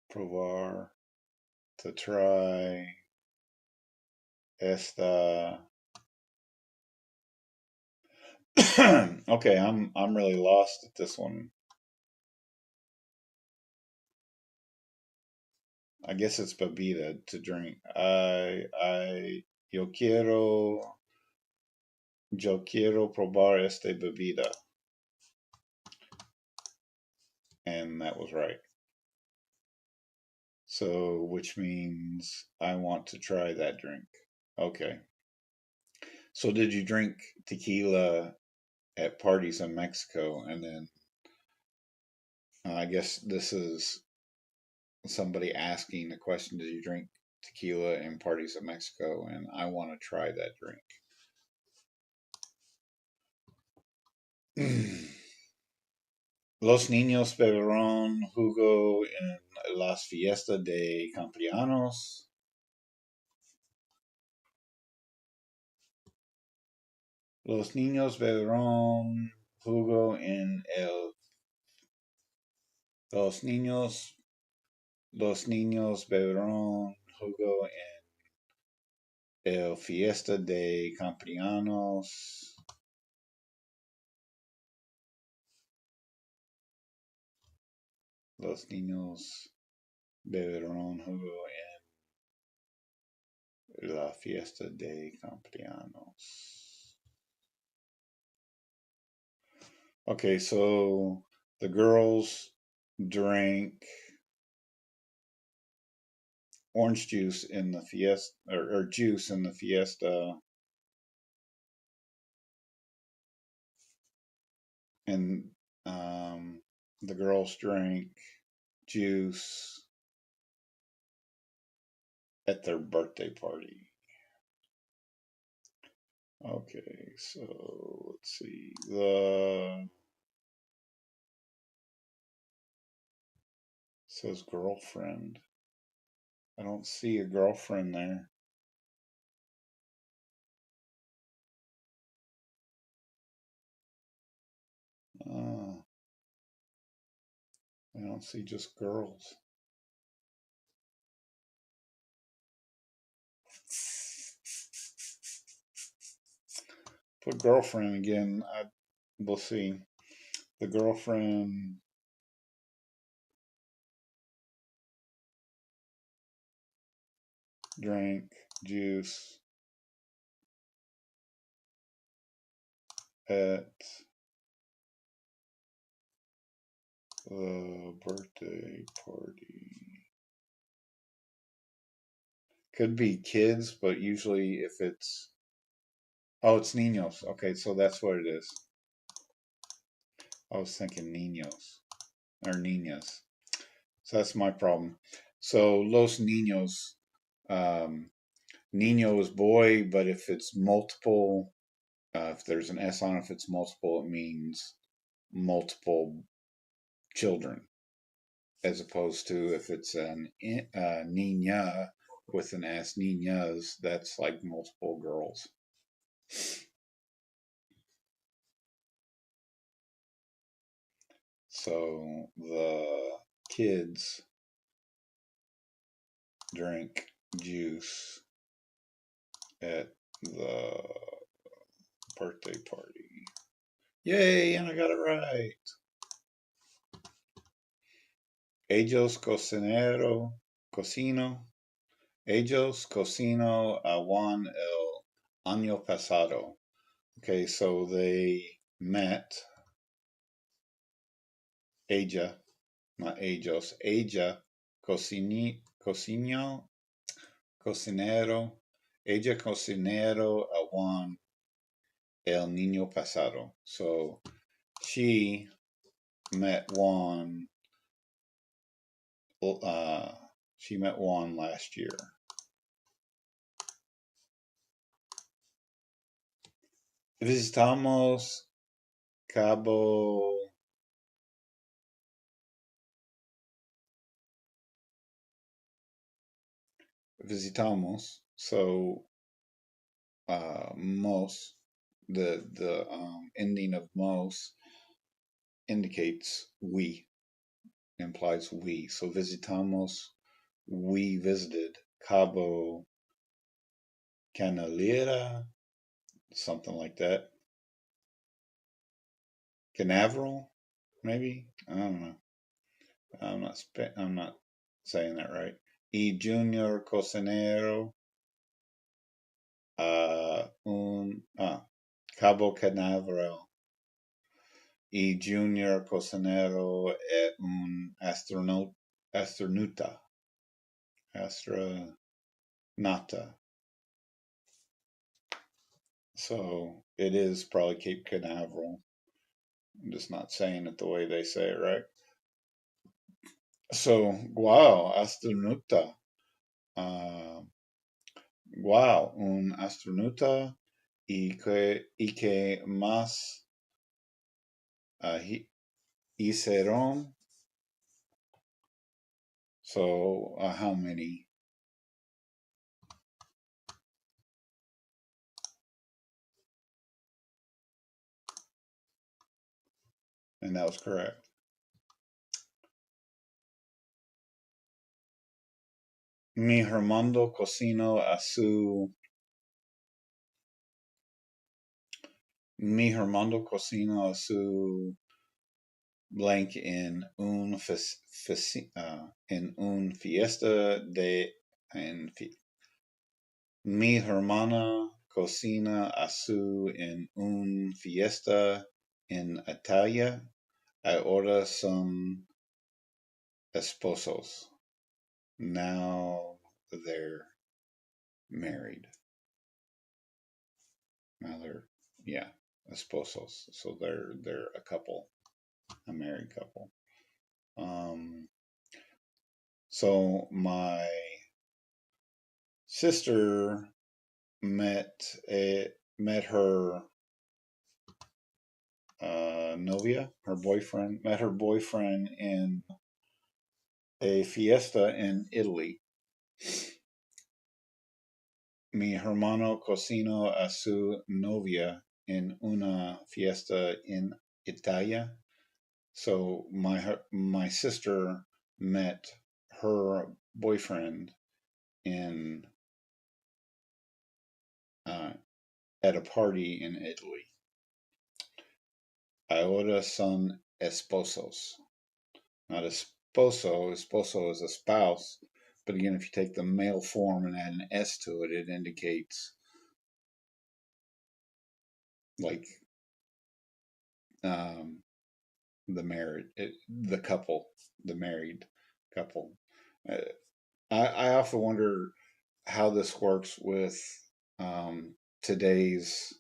provar, to try esta. Okay, I'm really lost at this one. I guess it's bebida, to drink. Yo quiero probar esta bebida, and that was right. So, which means I want to try that drink. Okay. So, did you drink tequila at parties in Mexico? And then I guess this is somebody asking the question, did you drink tequila in parties in Mexico? And I want to try that drink. Los niños beberán jugo en las fiestas de cumpleaños. Los niños beberán jugo en el. Los niños. Los niños beberán jugo en el fiesta de cumpleaños. Los niños beberán jugo en la fiesta de cumpleaños. Okay, so the girls drank orange juice in the fiesta, or juice in the fiesta, and um, the girls drank juice at their birthday party. Okay, so let's see. The says girlfriend. I don't see a girlfriend there. Uh, I don't see just girls. Put girlfriend again. We'll see. The girlfriend drank juice at the birthday party. Could be kids, but usually if it's. Oh, it's niños. Okay, so that's what it is. I was thinking niños or niñas. So that's my problem. So los niños, niño is boy, but if it's multiple, if there's an S on it, if it's multiple, it means multiple children, as opposed to if it's an niña with an S, niñas, that's like multiple girls. So the kids drink juice at the birthday party. Yay, and I got it right. Ellos cocino. Ellos cocino a Juan el año pasado. Okay, so they met. Ella, not ellos. Ella cocinó, cocinero. Ella cocinero a Juan el niño pasado. So she met Juan. She met Juan last year. Visitamos Cabo. Visitamos. So Mos, the ending of mos indicates we, implies we. So visitamos, we visited Cabo Canalera, something like that. Canaveral, maybe. I don't know. I'm not saying that right. Y Junior Cocinero, Cabo Canaveral. Y Junior Cocinero è un astronauta. Astronauta. So it is probably Cape Canaveral. I'm just not saying it the way they say it, right? So, wow, astronauta. Uh, wow, un astronauta y que más hicieron. So, how many? And that was correct. Mi hermano cocinó a su. Mi hermano cocinó a su blank en un fiesta de. En, Mi hermana cocina a su en un fiesta en Italia. Ahora son esposos. Now they're married. Now they're, yeah, esposos. So they're a couple, a married couple. So my sister met her novia, her boyfriend, met her boyfriend in a fiesta in Italy. Mi hermano cocinó a su novia en una fiesta in Italia. So my sister met her boyfriend in at a party in Italy. Ahora son esposos. Not esposo. Esposo is a spouse. But again, if you take the male form and add an S to it, it indicates like um, the couple, the married couple. Uh, I often wonder how this works with um, today's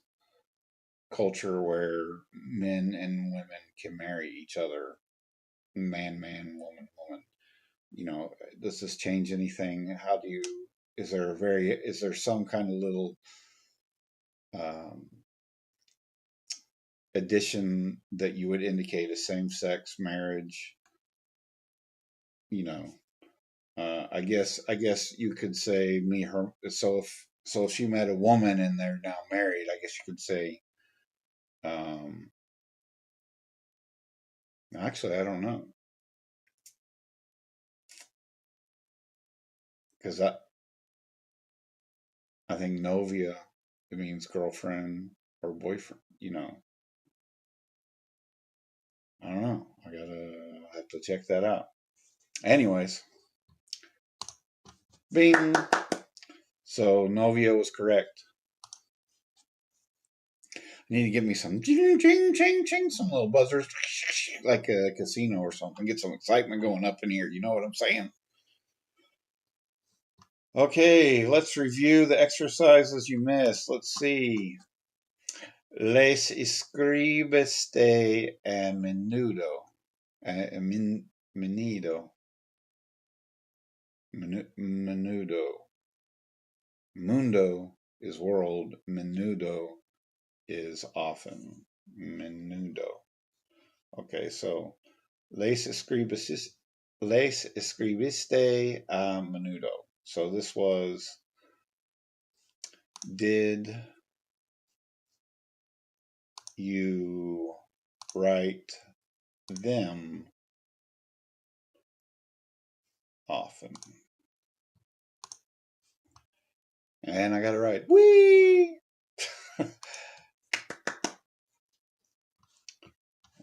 culture where men and women can marry each other, man, man, woman, woman. You know, does this change anything? How do you? Is there some kind of little um, addition that you would indicate a same-sex marriage? You know, I guess you could say me her. So if she met a woman and they're now married, I guess you could say. Um, Actually, I don't know because I think novia it means girlfriend or boyfriend. You know, I don't know. I have to check that out. Anyways, bing. So novia was correct. I need to give me some ching ching ching ching, some little buzzers like a casino or something. Get some excitement going up in here. You know what I'm saying? Okay, let's review the exercises you missed. Let's see. Les escribiste a menudo. Menudo. Menudo. Mundo is world. Menudo is often. Menudo. Okay, so les escribiste a menudo. So this was did you write them often. And I got it right. Whee!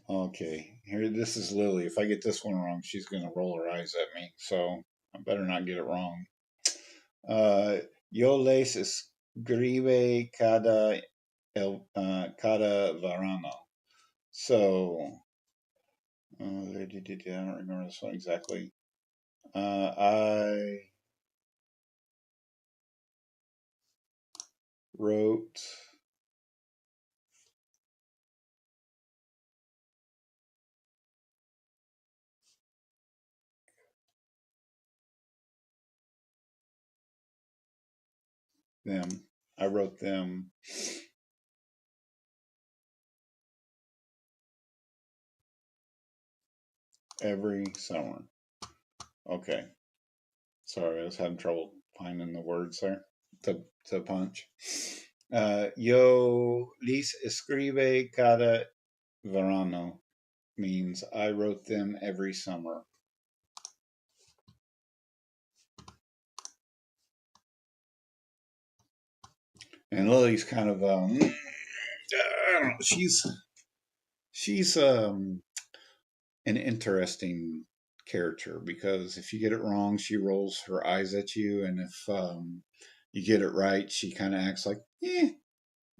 Okay, here, this is Lily. If I get this one wrong, she's going to roll her eyes at me. So I better not get it wrong. Yo les escribe cada verano. So, I don't remember this one exactly. I wrote them. I wrote them every summer. Okay. Sorry, I was having trouble finding the words there to punch. Yo les escribe cada verano means I wrote them every summer. And Lily's kind of I don't know, she's an interesting character because if you get it wrong, she rolls her eyes at you, and if you get it right, she kind of acts like,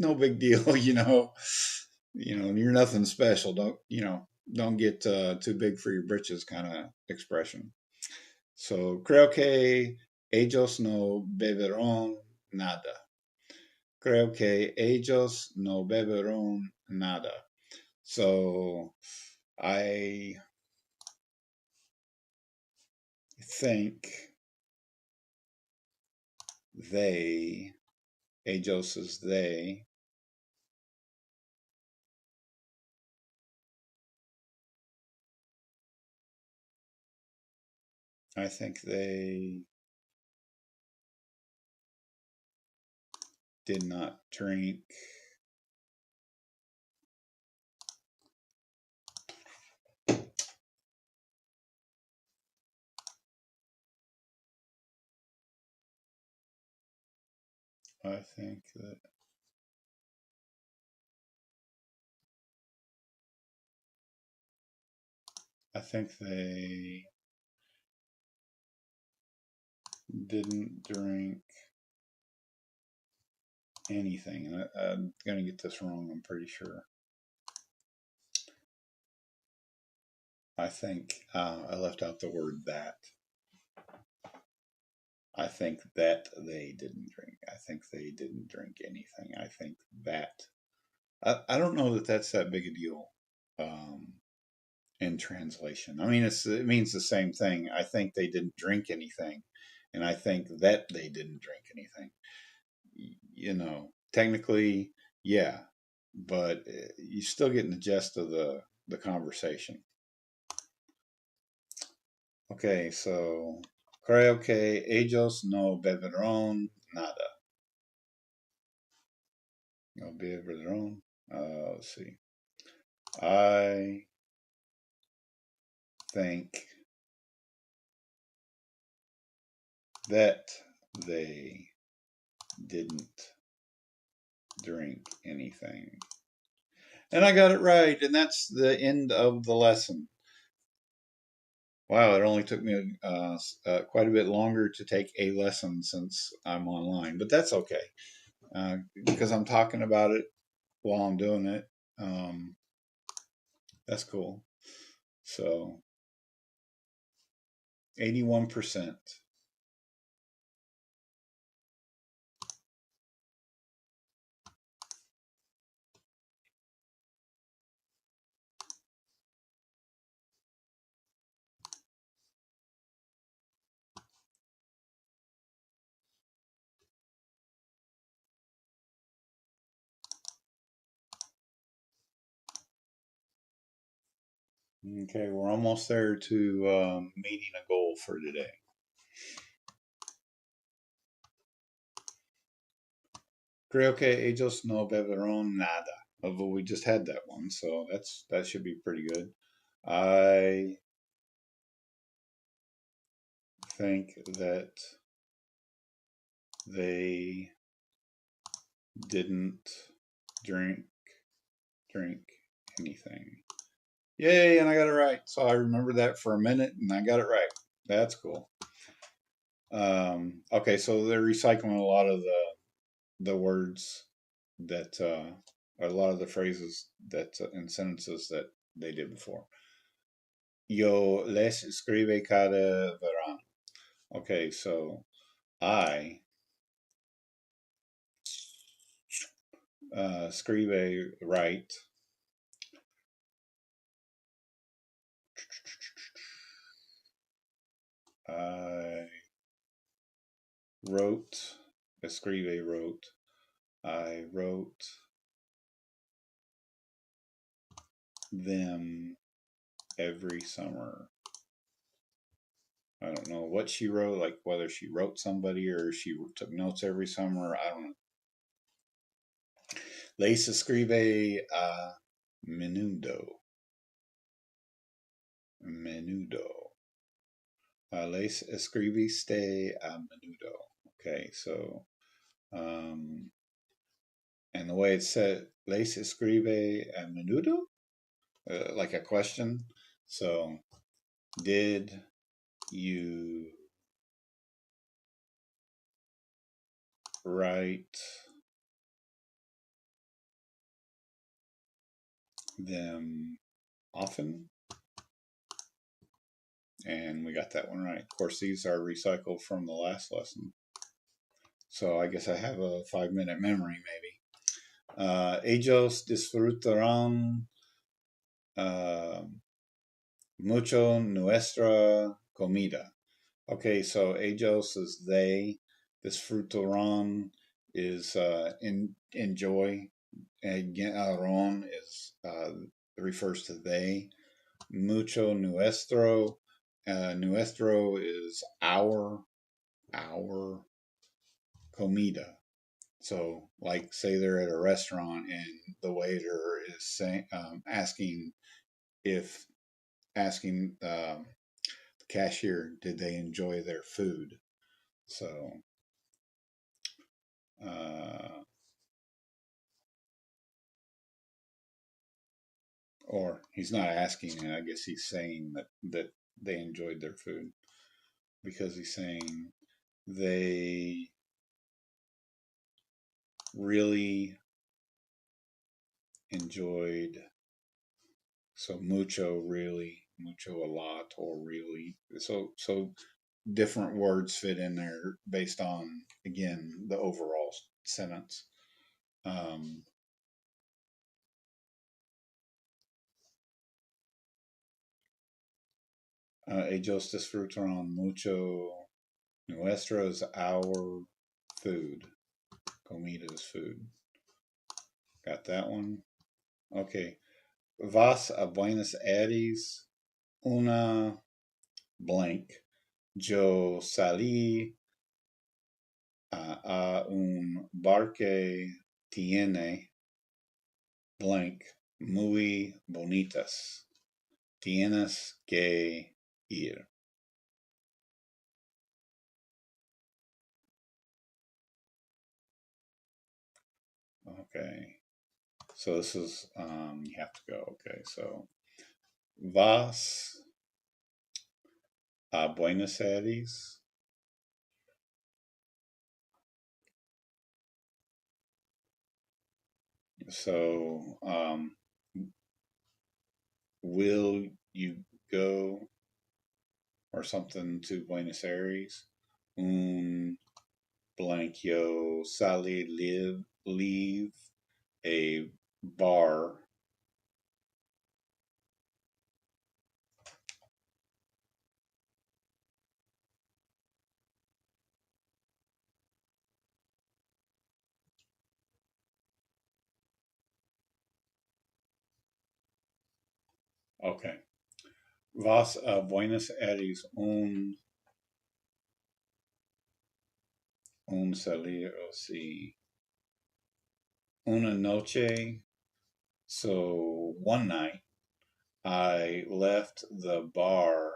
no big deal, you're nothing special. Don't get too big for your britches kind of expression. So creo que ellos no beberán nada. Creo que ellos no beberán nada. So I think they, ellos is they, I think they did not drink I think that I think they didn't drink anything. I'm gonna get this wrong, I'm pretty sure. I think I left out the word that. I think that they didn't drink. I think they didn't drink anything. I think that. I don't know that that's that big a deal in translation. I mean, it means the same thing. I think they didn't drink anything, and I think that they didn't drink anything. Technically, yeah, but you're still getting the gist of the conversation. Okay, so creo que ellos no beberán nada. No beberán. Let's see. I think that they didn't drink anything. And I got it right, and that's the end of the lesson. Wow, it only took me quite a bit longer to take a lesson since I'm online, but that's okay because I'm talking about it while I'm doing it. Um, that's cool. So, 81%. Okay, we're almost there to meeting a goal for today. Creo que ellos no beberán nada. although we just had that one, so that should be pretty good. I think that they didn't drink drink anything. Yay, and I got it right. So I remembered that for a minute and I got it right. That's cool. Okay, so they're recycling a lot of the words that a lot of the phrases that and sentences that they did before. Yo les escribe cada verano. Okay, so I scribe write. I wrote. Escribe wrote. I wrote them every summer. I don't know what she wrote, like whether she wrote somebody or she took notes every summer. I don't know. Les escribe a menudo. Menudo. Les escribiste a menudo. Okay, so, um, and the way it's said, les escribe a menudo, like a question. So, did you write them often? And we got that one right. Of course, these are recycled from the last lesson. So I guess I have a 5-minute memory, maybe. Ellos disfrutarán mucho nuestra comida. Okay, so ellos is they. Disfrutarán is enjoy. Again, is refers to they. Mucho nuestro. Nuestro is our comida. So, like, say they're at a restaurant and the waiter is saying, if asking the cashier, did they enjoy their food? So, uh, or he's not asking it. I guess he's saying that they enjoyed their food because he's saying they really enjoyed. So mucho, really, mucho, a lot, or really. So different words fit in there based on, again, the overall sentence. Um, Ellos disfrutan mucho. Nuestro is our food. Comida is food. Got that one? Okay. Vas a Buenos Aires una blank. Yo salí a un barque tiene blank muy bonitas. Tienes que ir. Okay. So this is you have to go. Okay. So vas a Buenos Aires. So will you go or something to Buenos Aires? Un blank yo sale leave a bar. Okay. Vas a Buenos Aires un salir o si una noche So one night I left the bar.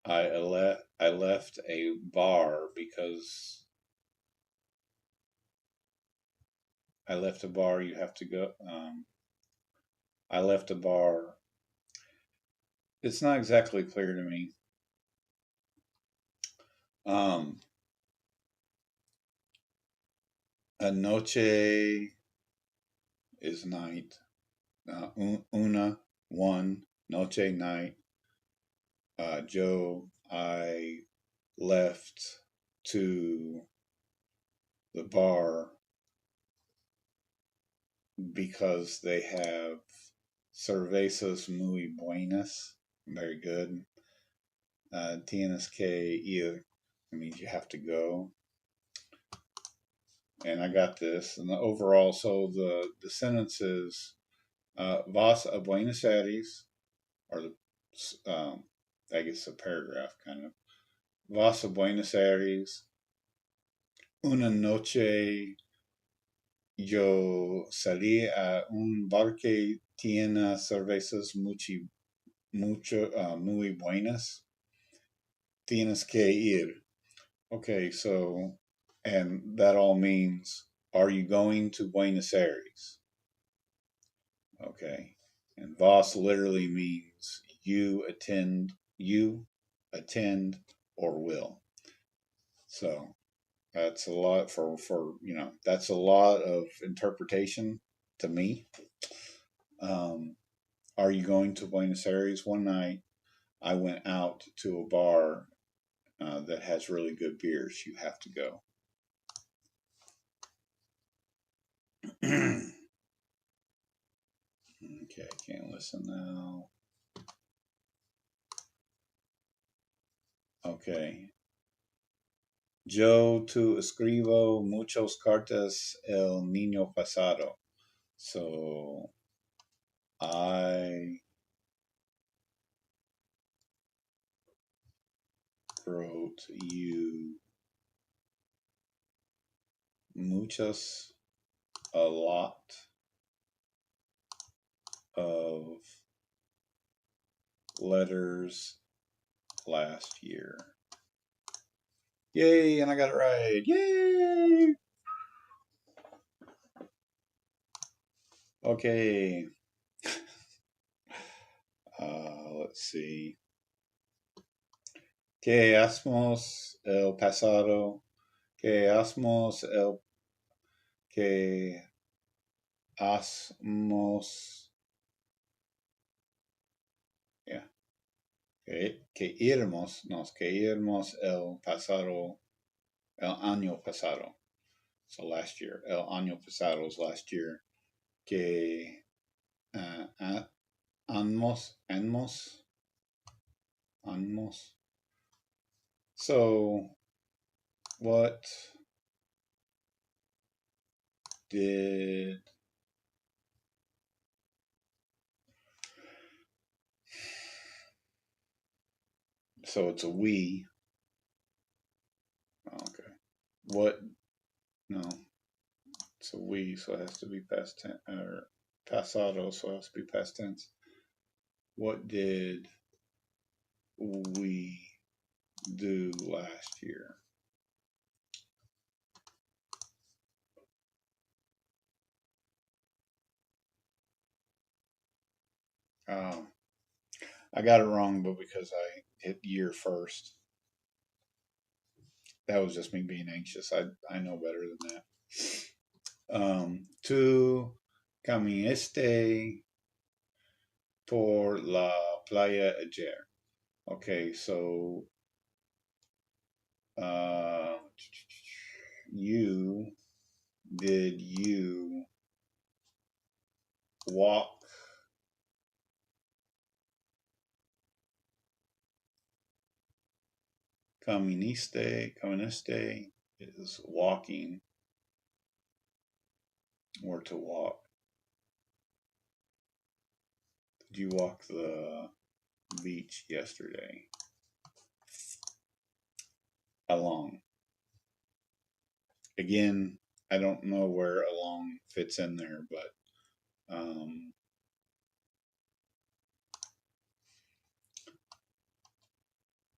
I left a bar because I left a bar. You have to go. I left a bar. It's not exactly clear to me. Um, a noche is night. Una, one, noche, night. Joe, I left to the bar because they have cervezas muy buenas, very good. Tienes que ir, it means you have to go. And I got this. And the overall, so the sentence is vas a Buenos Aires, or I guess a paragraph kind of. Vas a Buenos Aires, una noche yo salí a un bar que tiene cervezas muy buenas. Tienes que ir. Okay, so, and that all means, are you going to Buenos Aires? Okay. And vas literally means you attend, or will. So that's a lot that's a lot of interpretation to me. Um, are you going to Buenos Aires? One night I went out to a bar that has really good beers. You have to go. Okay, can't listen now. Okay. Yo tu escribo muchos cartas el niño pasado. So I wrote you muchas, a lot of letters last year. Yay, and I got it right. Yay! Okay. Let's see. ¿Qué hacemos el pasado? ¿Qué hacemos el que hacemos? Yeah. Que iremos, no, que iremos el pasado, el año pasado. So last year. El año pasado is last year. Que anmos. So, what did so it's a we. Oh, okay. What? No, it's a we, so it has to be past tense, or pasado, so it has to be past tense. What did we do last year? Um, I got it wrong, but because I hit year first, that was just me being anxious. I know better than that. Tu caminaste por la playa ayer. Okay, so uh, you did you walk caminaste is walking, or to walk. Did you walk the beach yesterday? Along. Again, I don't know where along fits in there, but um,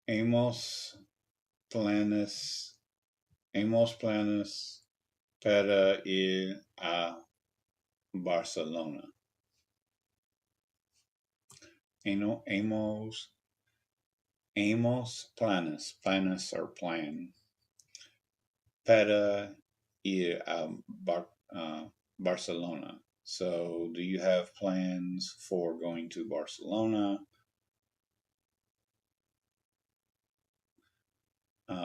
hemos planes, hemos planes para ir a Barcelona. Hemos, hemos planes, planes are plan, para ir a Barcelona. So, do you have plans for going to Barcelona?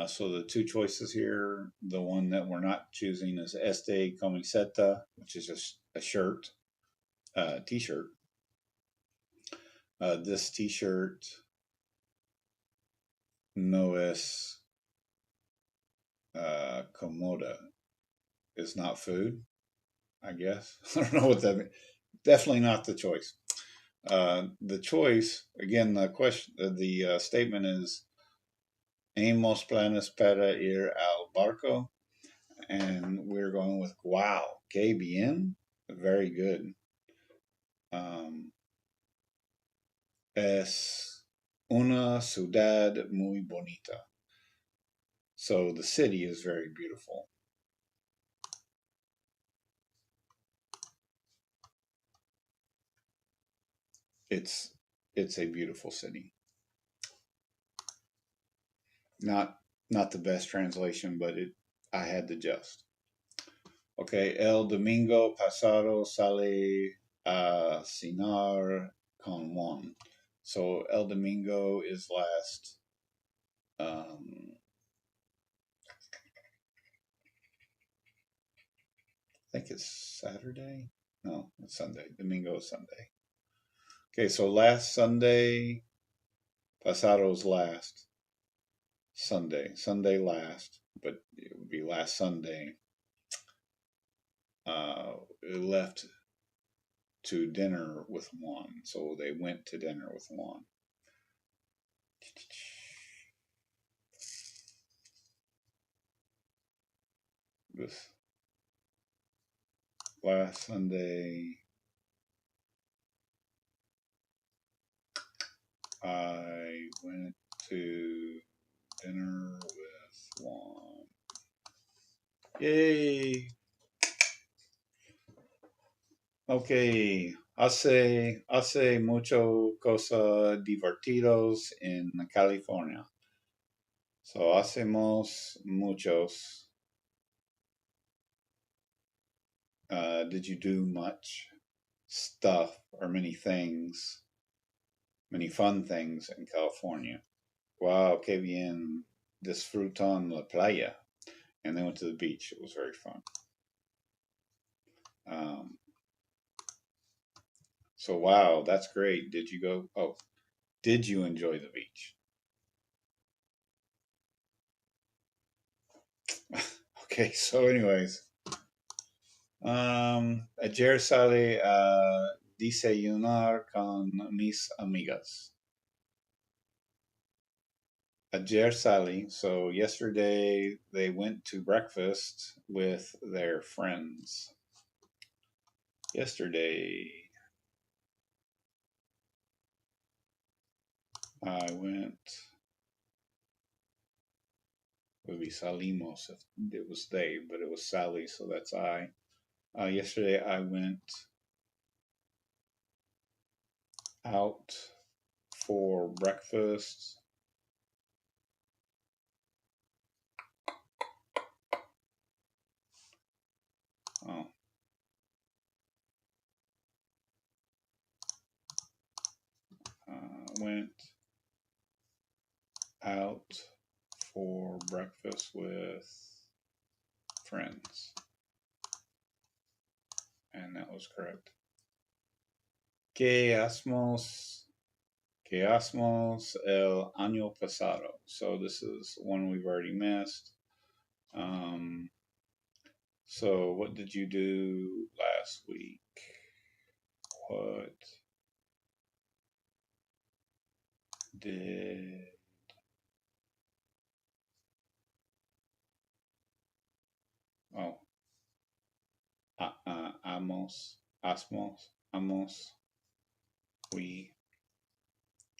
So the two choices here, the one that we're not choosing is este camiseta, which is a shirt, t-shirt. This t-shirt no es comoda, is not food, I guess. I don't know what that means. Definitely not the choice. The choice, again, the question, the statement is hemos planes para ir al barco, and we're going with wow, que bien, very good. Es una ciudad muy bonita. So the city is very beautiful. It's it's a beautiful city. Not not the best translation, but it I had to just. Okay, el domingo pasado sale a cenar con Juan. So el domingo is last. I think it's Saturday. No, it's Sunday. Domingo is Sunday. Okay, so last Sunday, pasado's last Sunday. Sunday last, but it would be last Sunday. Left to dinner with Juan. So they went to dinner with Juan. This last Sunday, I went to dinner with Juan. Yay! Okay, hace mucho cosa divertidos en California. So hacemos muchos. Did you do much stuff or many things, many fun things in California? Wow, que bien. Disfrutan la playa. And they went to the beach. It was very fun. Um, so, wow, that's great. Did you go? Oh, did you enjoy the beach? Okay, so, anyways, ayer sale a desayunar con mis amigas. Ayer salí, so yesterday they went to breakfast with their friends. Yesterday I went, it would be salimos if it was they, but it was Sally, so that's I. Yesterday I went out for breakfast. Oh, went out for breakfast with friends, and that was correct. ¿Qué hacemos? ¿Qué hacemos el año pasado? So this is one we've already missed. So what did you do last week? What did oh amos, asmos, amos, we,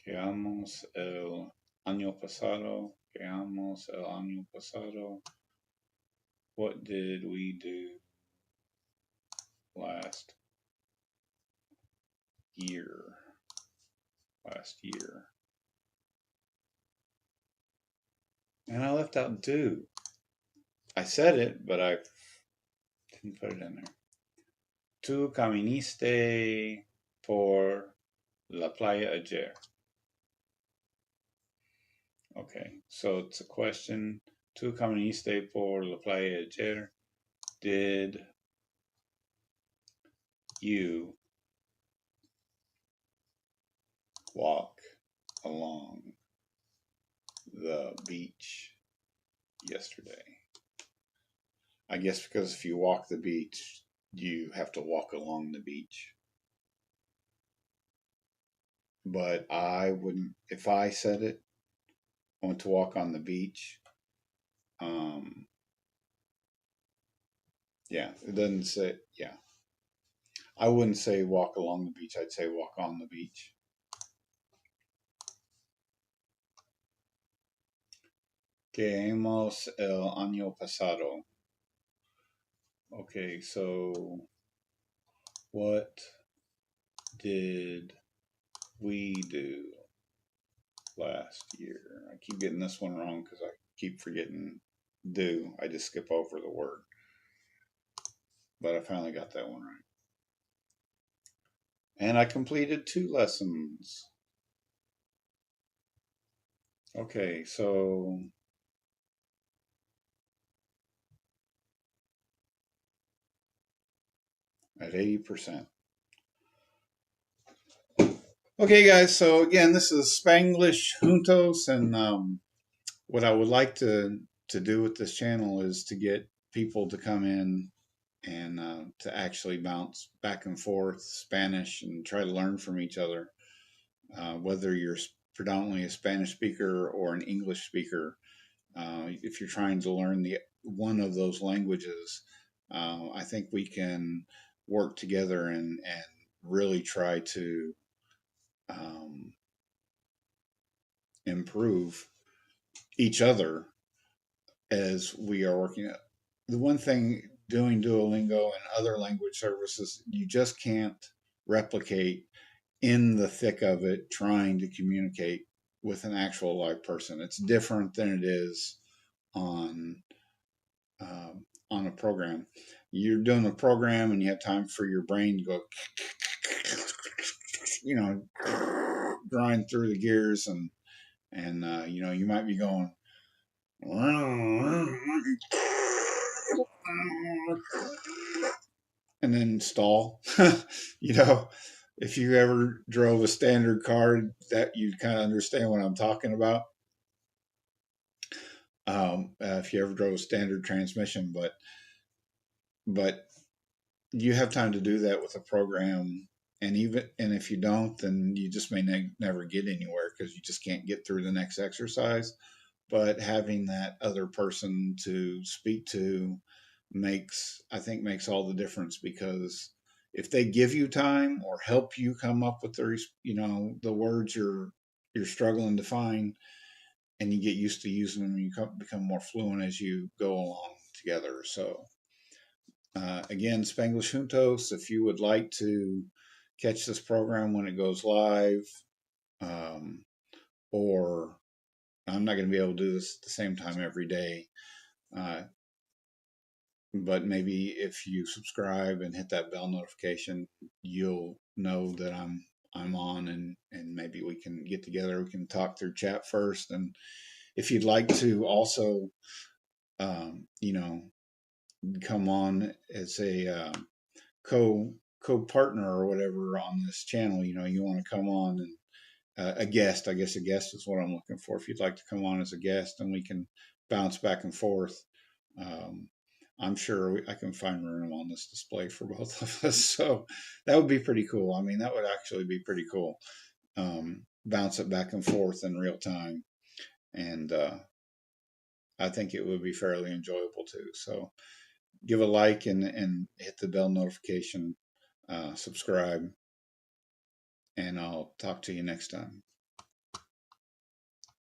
quedamos el año pasado, quedamos el año pasado. What did we do last year? Last year. And I left out do. I said it, but I didn't put it in there. Tú caminaste por la playa ayer. Okay, so it's a question. Tú caminaste por la playa ayer. Did you walk along the beach yesterday? I guess because if you walk the beach, you have to walk along the beach. But I wouldn't, if I said it, I went to walk on the beach. Um, yeah, it doesn't say, yeah. I wouldn't say walk along the beach. I'd say walk on the beach. Que hemos el año pasado. Okay, so what did we do last year? I keep getting this one wrong because I keep forgetting do. I just skip over the word. But I finally got that one right. And I completed 2 lessons. Okay, so at 80%. Okay, guys, so again, this is Spanglish Juntos, and what I would like to do with this channel is to get people to come in and to actually bounce back and forth Spanish and try to learn from each other, whether you're predominantly a Spanish speaker or an English speaker. If you're trying to learn one of those languages, I think we can work together and really try to improve each other as we are working. The one thing doing Duolingo and other language services, you just can't replicate in the thick of it trying to communicate with an actual live person. It's different than it is on on a program. You're doing a program and you have time for your brain to go, you know, grind through the gears, and you know, you might be going and then stall. You know, if you ever drove a standard car, that you kind of understand what I'm talking about. If you ever drove a standard transmission, but you have time to do that with a program, and if you don't, then you just may never get anywhere because you just can't get through the next exercise. But having that other person to speak to I think makes all the difference, because if they give you time or help you come up with the words you're struggling to find, and you get used to using them, you become more fluent as you go along together. So again, Spanglish Juntos, if you would like to catch this program when it goes live, um, or I'm not going to be able to do this at the same time every day, uh, but maybe if you subscribe and hit that bell notification, you'll know that I'm on, and maybe we can get together. We can talk through chat first, and if you'd like to also, you know, come on as a co-partner or whatever on this channel, you know, you want to come on and a guest, I guess a guest is what I'm looking for. If you'd like to come on as a guest, and we can bounce back and forth, um, I'm sure I can find room on this display for both of us. So that would be pretty cool. I mean, that would actually be pretty cool. Bounce it back and forth in real time. And I think it would be fairly enjoyable too. So give a like and hit the bell notification, subscribe, and I'll talk to you next time.